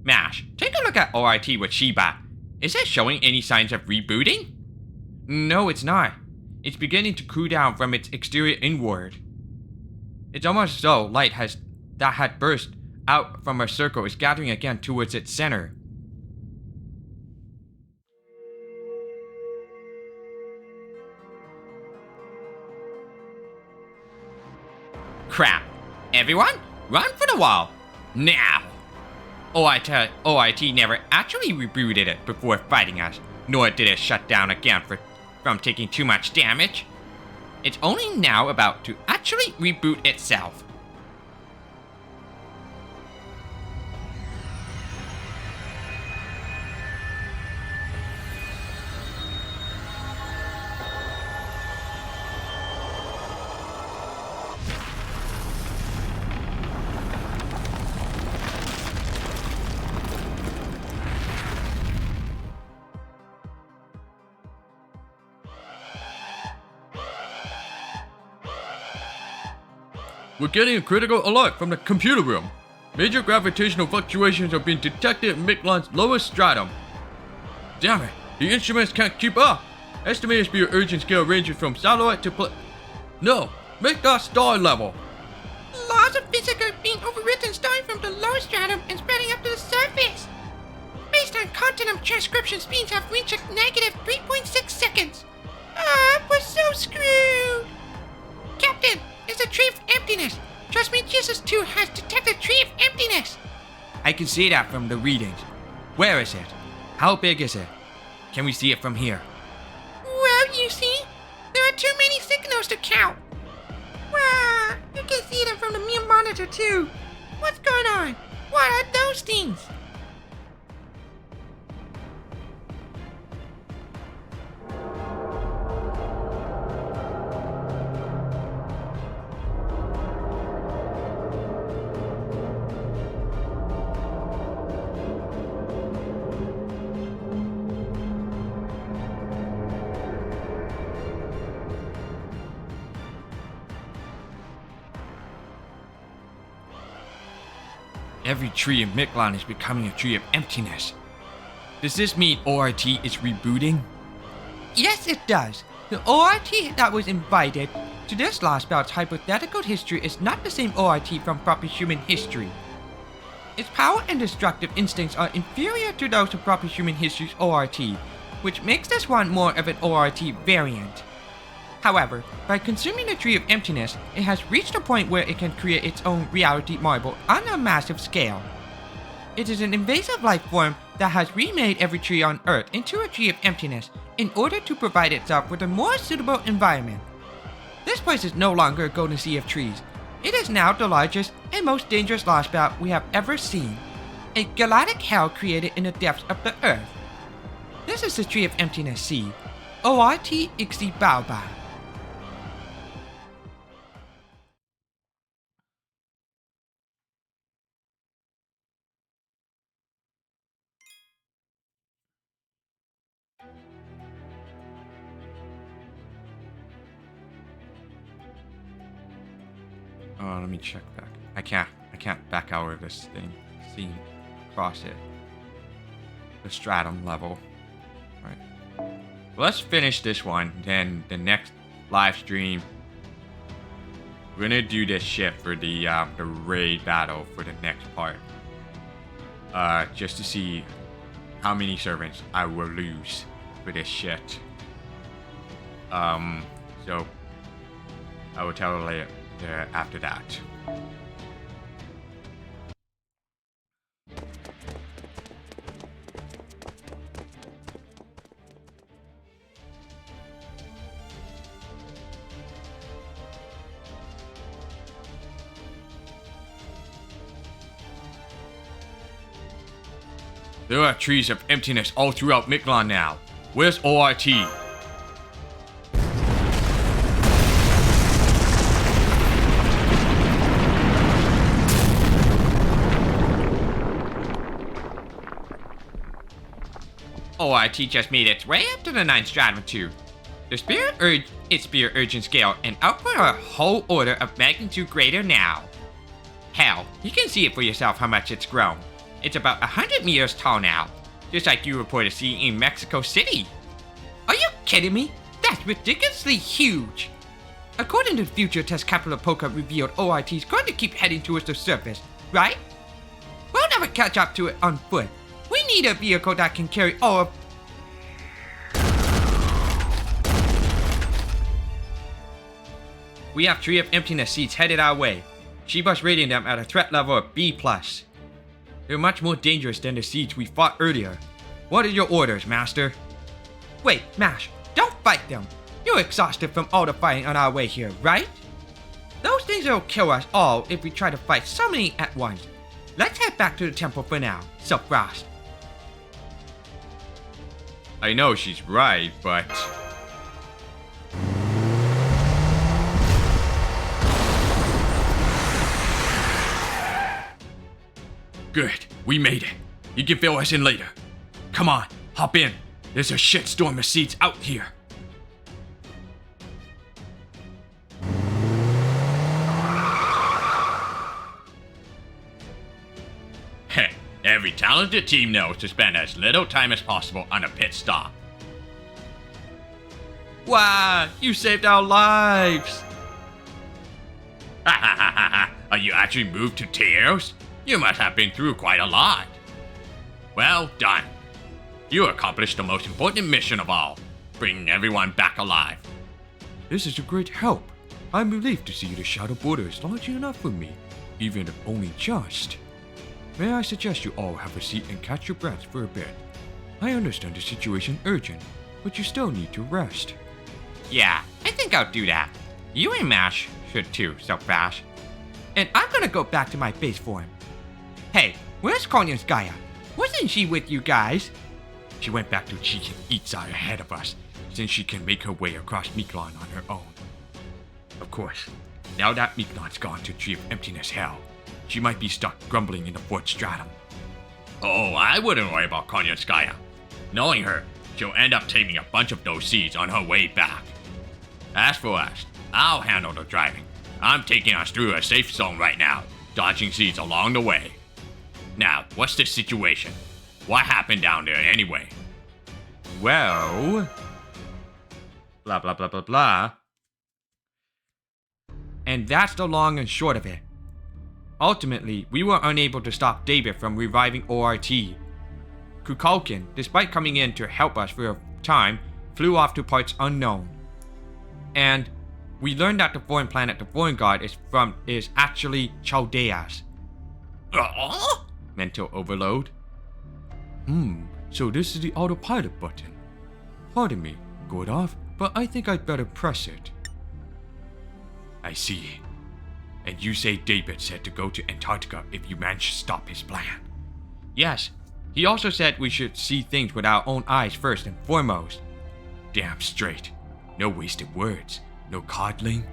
[SPEAKER 1] Mash, take a look at OIT with Shiba. Is it showing any signs of rebooting? No, it's not. It's beginning to cool down from its exterior inward. It's almost as though light that had burst out from our circle is gathering again towards its center. Crap. Everyone, run for the wall. Now! OIT never actually rebooted it before fighting us, nor did it shut down again from taking too much damage. It's only now about to actually reboot itself. We're getting a critical alert from the computer room. Major gravitational fluctuations are being detected in Mictlan's lowest stratum. Damn it, the instruments can't keep up. Estimated speed urgent scale ranges from satellite to No, make that star level.
[SPEAKER 9] Laws of physics are being overwritten starting from the lower stratum and spreading up to the surface. Space-time continuum transcription speeds have reached a negative 3.6 seconds. We're so screwed. Captain, it's a tree of emptiness. Trust me, Jesus 2 has detected a tree of emptiness.
[SPEAKER 1] I can see that from the readings. Where is it? How big is it? Can we see it from here?
[SPEAKER 9] Well, you see, there are too many signals to count. Wow, you can see them from the mirror monitor too. What's going on? What are those things?
[SPEAKER 1] Every tree in Mictlan is becoming a tree of emptiness. Does this mean ORT is rebooting? Yes, it does. The ORT that was invited to this Lostbelt's hypothetical history is not the same ORT from proper human history. Its power and destructive instincts are inferior to those of proper human history's ORT, which makes this one more of an ORT variant. However, by consuming the Tree of Emptiness, it has reached a point where it can create its own reality marble on a massive scale. It is an invasive life form that has remade every tree on Earth into a Tree of Emptiness in order to provide itself with a more suitable environment. This place is no longer a golden sea of trees. It is now the largest and most dangerous Lostbelt we have ever seen. A galactic hell created in the depths of the Earth. This is the Tree of Emptiness Sea, ORT Ixi Baobab. Let me check back. I can't back out of this thing. See, cross it. The stratum level. Right. Let's finish this one. Then the next live stream, we're gonna do this shit for the raid battle for the next part. Just to see how many servants I will lose for this shit. So I will tell you later. After that. There are trees of emptiness all throughout Mictlan now. Where's ORT?
[SPEAKER 8] ORT just made its way up to the 9th stratum too. The its spirit urgent scale and output are a whole order of magnitude greater now. Hell, you can see it for yourself how much it's grown. It's about 100 meters tall now, just like you reported seeing in Mexico City. Are you kidding me? That's ridiculously huge. According to the future test capital Polka revealed, ORT is going to keep heading towards the surface, right? We'll never catch up to it on foot. We need a vehicle that can carry all of...
[SPEAKER 1] We have Tree of Emptiness seeds headed our way. Shiba's rating them at a threat level of B+. They're much more dangerous than the seeds we fought earlier. What are your orders, Master?
[SPEAKER 8] Wait, Mash, don't fight them. You're exhausted from all the fighting on our way here, right? Those things will kill us all if we try to fight so many at once. Let's head back to the temple for now, Frost.
[SPEAKER 1] I know she's right, but... Good, we made it. You can fill us in later. Come on, hop in. There's a shitstorm of seats out here. Heh, every talented team knows to spend as little time as possible on a pit stop. Wow, you saved our lives! Ha ha ha ha ha! Are you actually moved to tears? You must have been through quite a lot. Well done. You accomplished the most important mission of all, bringing everyone back alive. This is a great help. I'm relieved to see the shadow border is large enough for me, even if only just. May I suggest you all have a seat and catch your breath for a bit? I understand the situation urgent, but you still need to rest.
[SPEAKER 8] Yeah, I think I'll do that. You and Mash should too, Frost. And I'm gonna go back to my base for him. Hey, where's Konyanskaya? Wasn't she with you guys?
[SPEAKER 1] She went back to Chichen Itzai ahead of us, since she can make her way across Mictlan on her own. Of course, now that Mictlan's gone to Tree of Emptiness Hell, she might be stuck grumbling in the 4th stratum. Oh, I wouldn't worry about Konyanskaya. Knowing her, she'll end up taking a bunch of those seeds on her way back. As for us, I'll handle the driving. I'm taking us through a safe zone right now, dodging seeds along the way. Now, what's the situation? What happened down there anyway? Well... blah blah blah blah blah.
[SPEAKER 8] And that's the long and short of it. Ultimately, we were unable to stop David from reviving ORT. Kukulkan, despite coming in to help us for a time, flew off to parts unknown. And we learned that the foreign planet the foreign god is actually Chaldeas. Mental overload. So this is the autopilot button. Pardon me, Gordov, but I think I'd better press it. I see. And you say David said to go to Antarctica if you manage to stop his plan. Yes, he also said we should see things with our own eyes first and foremost. Damn straight. No wasted words, no coddling.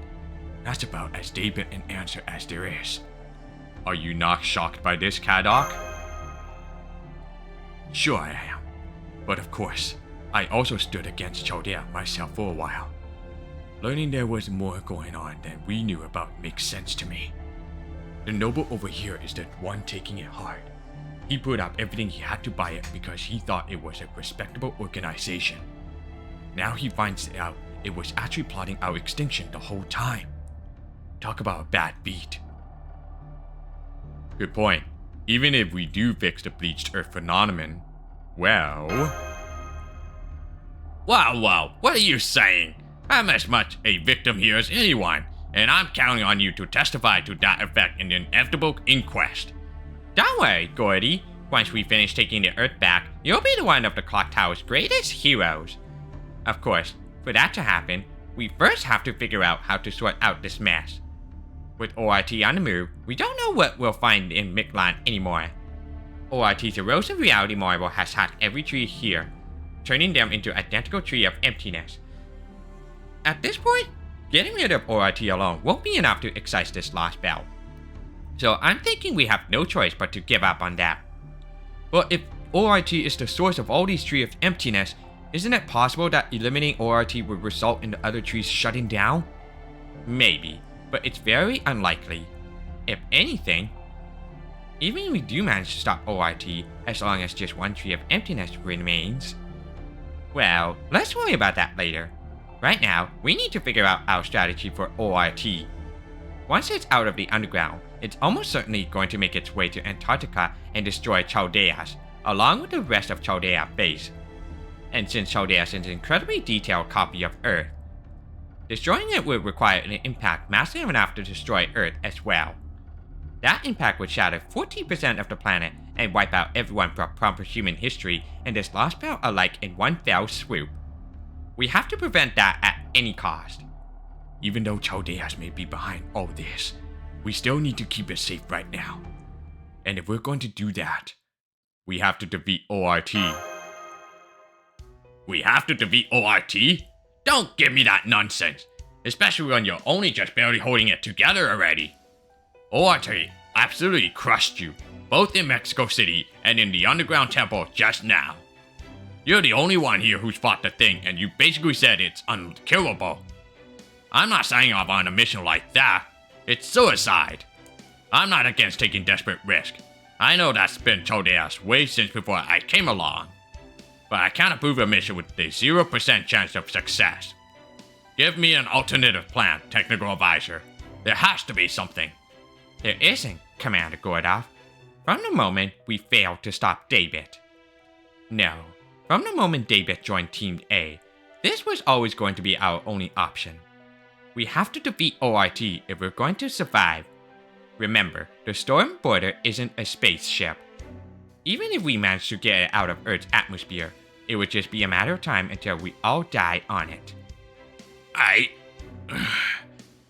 [SPEAKER 8] That's about as David an answer as there is. Are you not shocked by this, Kadok? Sure I am. But of course, I also stood against Chaldea myself for a while. Learning there was more going on than we knew about makes sense to me. The noble over here is the one taking it hard. He put up everything he had to buy it because he thought it was a respectable organization. Now he finds out it was actually plotting our extinction the whole time. Talk about a bad beat. Good point. Even if we do fix the bleached earth phenomenon, well... Wow, what are you saying? I'm as much a victim here as anyone, and I'm counting on you to testify to that effect in the inevitable inquest. Don't worry, Gordy. Once we finish taking the Earth back, you'll be one of the Clock Tower's greatest heroes. Of course, for that to happen, we first have to figure out how to sort out this mess. With ORT on the move, we don't know what we'll find in Mictlan anymore. ORT's erosive reality marble has hacked every tree here, turning them into identical tree of emptiness. At this point, getting rid of ORT alone won't be enough to excise this Lostbelt. So I'm thinking we have no choice but to give up on that. But if ORT is the source of all these trees of emptiness, isn't it possible that eliminating ORT would result in the other trees shutting down? Maybe, but it's very unlikely. If anything, even if we do manage to stop ORT, as long as just one tree of emptiness remains, well, let's worry about that later. Right now, we need to figure out our strategy for ORT. Once it's out of the underground, it's almost certainly going to make its way to Antarctica and destroy Chaldeas, along with the rest of Chaldea base. And since Chaldeas is an incredibly detailed copy of Earth, destroying it would require an impact massive enough to destroy Earth as well. That impact would shatter 40% of the planet and wipe out everyone from proper human history and this Lostbelt alike in one fell swoop. We have to prevent that at any cost. Even though Chaldeas may be behind all this, we still need to keep it safe right now. And if we're going to do that, we have to defeat ORT. We have to defeat ORT? Don't give me that nonsense, especially when you're only just barely holding it together already. ORT absolutely crushed you, both in Mexico City and in the underground temple just now. You're the only one here who's fought the thing, and you basically said it's unkillable. I'm not signing off on a mission like that. It's suicide. I'm not against taking desperate risk. I know that's been Chaldeas way since before I came along. But I can't approve a mission with a 0% chance of success. Give me an alternative plan, Technical Advisor. There has to be something. There isn't, Commander Gordov. From the moment we failed to stop David. No, from the moment David joined Team A, this was always going to be our only option. We have to defeat ORT if we're going to survive. Remember, the Storm Border isn't a spaceship. Even if we manage to get it out of Earth's atmosphere, it would just be a matter of time until we all die on it.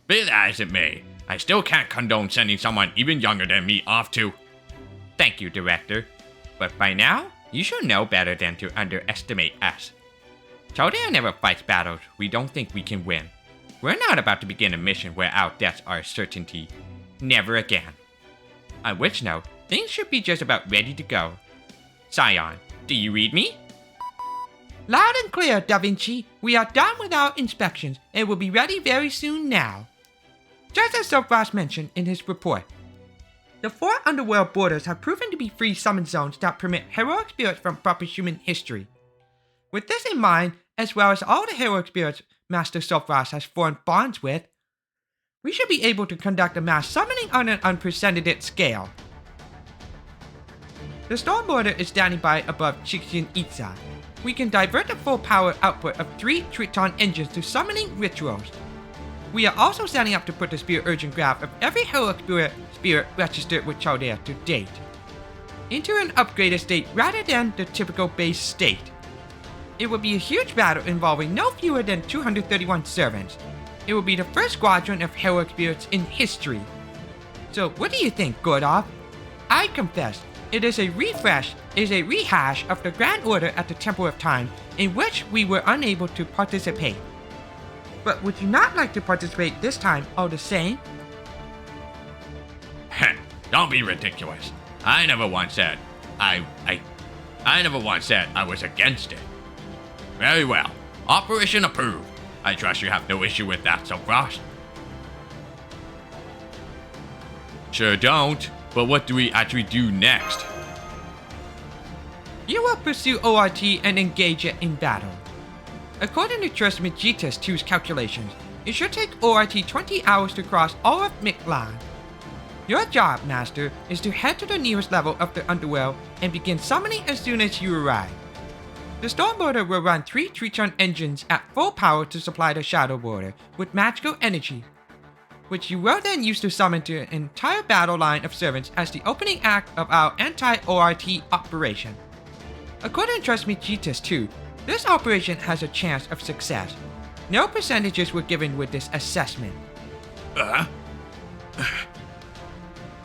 [SPEAKER 8] Be that as it may, I still can't condone sending someone even younger than me off to... Thank you, Director. But by now, you should know better than to underestimate us. Chaldea never fights battles we don't think we can win. We're not about to begin a mission where our deaths are a certainty. Never again. On which note, things should be just about ready to go. Scion, do you read me?
[SPEAKER 9] Loud and clear, Da Vinci. We are done with our inspections and will be ready very soon now. Just as Sopras mentioned in his report, the 4 underworld borders have proven to be free summon zones that permit heroic spirits from proper human history. With this in mind, as well as all the heroic spirits Master Sopras has formed bonds with, we should be able to conduct a mass summoning on an unprecedented scale. The storm border is standing by above Chichen Itza. We can divert the full power output of 3 Triton engines to summoning rituals. We are also setting up to put the spirit urgent graph of every heroic spirit registered with Chaldea to date into an upgraded state rather than the typical base state. It will be a huge battle involving no fewer than 231 servants. It will be the first squadron of heroic spirits in history. So what do you think, Gordov? I confess, it is a rehash of the Grand Order at the Temple of Time, in which we were unable to participate. But would you not like to participate this time all the same?
[SPEAKER 8] Don't be ridiculous. I never once said I was against it. Very well. Operation approved. I trust you have no issue with that, Sopras. Sure don't. But what do we actually do next?
[SPEAKER 9] You will pursue ORT and engage it in battle. According to Trismegistus 2's calculations, it should take ORT 20 hours to cross all of Mictlan. Your job, Master, is to head to the nearest level of the underworld and begin summoning as soon as you arrive. The Storm Border will run 3 Triton engines at full power to supply the Shadow Border with magical energy, which you will then use to summon to an entire battle line of servants as the opening act of our anti-ORT operation. According to Trismegistus 2, this operation has a chance of success. No percentages were given with this assessment.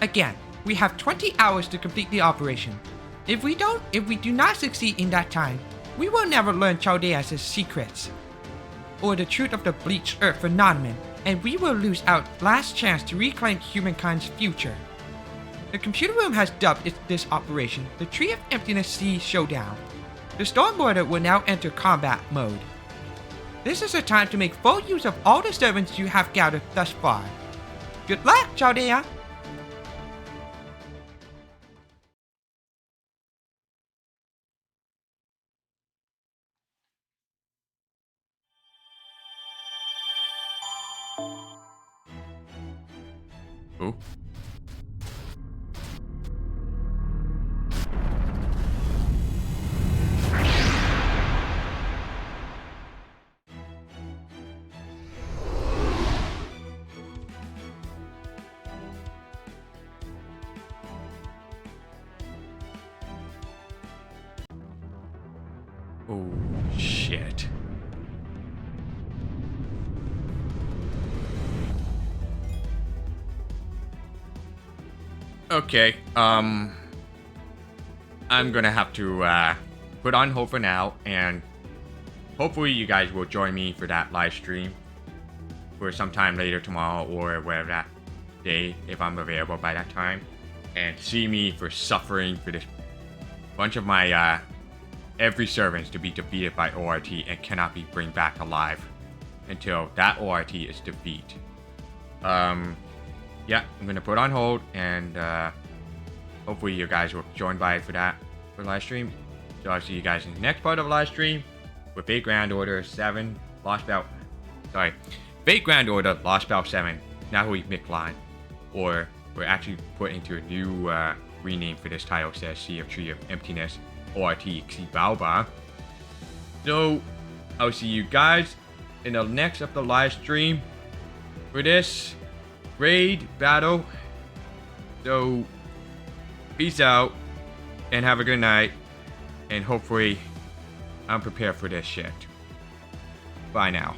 [SPEAKER 9] Again, we have 20 hours to complete the operation. If we do not succeed in that time, we will never learn Chaldea's secrets, or the truth of the bleached earth phenomenon, and we will lose our last chance to reclaim humankind's future. The computer room has dubbed this operation the Tree of Emptiness Sea Showdown. The Stormlord will now enter combat mode. This is a time to make full use of all the servants you have gathered thus far. Good luck, Chaldea!
[SPEAKER 8] Ooh. Oh, shit. Okay, I'm gonna have to, put on hold for now, and hopefully you guys will join me for that live stream for sometime later tomorrow or whatever that day, if I'm available by that time, and see me for suffering for this bunch of my, every servants to be defeated by ORT and cannot be bring back alive until that ORT is defeated. Yeah, I'm gonna put on hold, and hopefully you guys will join by for that for live stream. So I'll see you guys in the next part of live stream with Fate Grand Order 7 Lostbelt. Sorry, Fate Grand Order Lostbelt 7 Nahui Mictlan, or we're actually put into a new rename for this title. Says Sea of Tree of Emptiness ORT Xibaoba. So I'll see you guys in the next of the live stream for this raid battle. So peace out and have a good night, and hopefully I'm prepared for this shit. Bye now.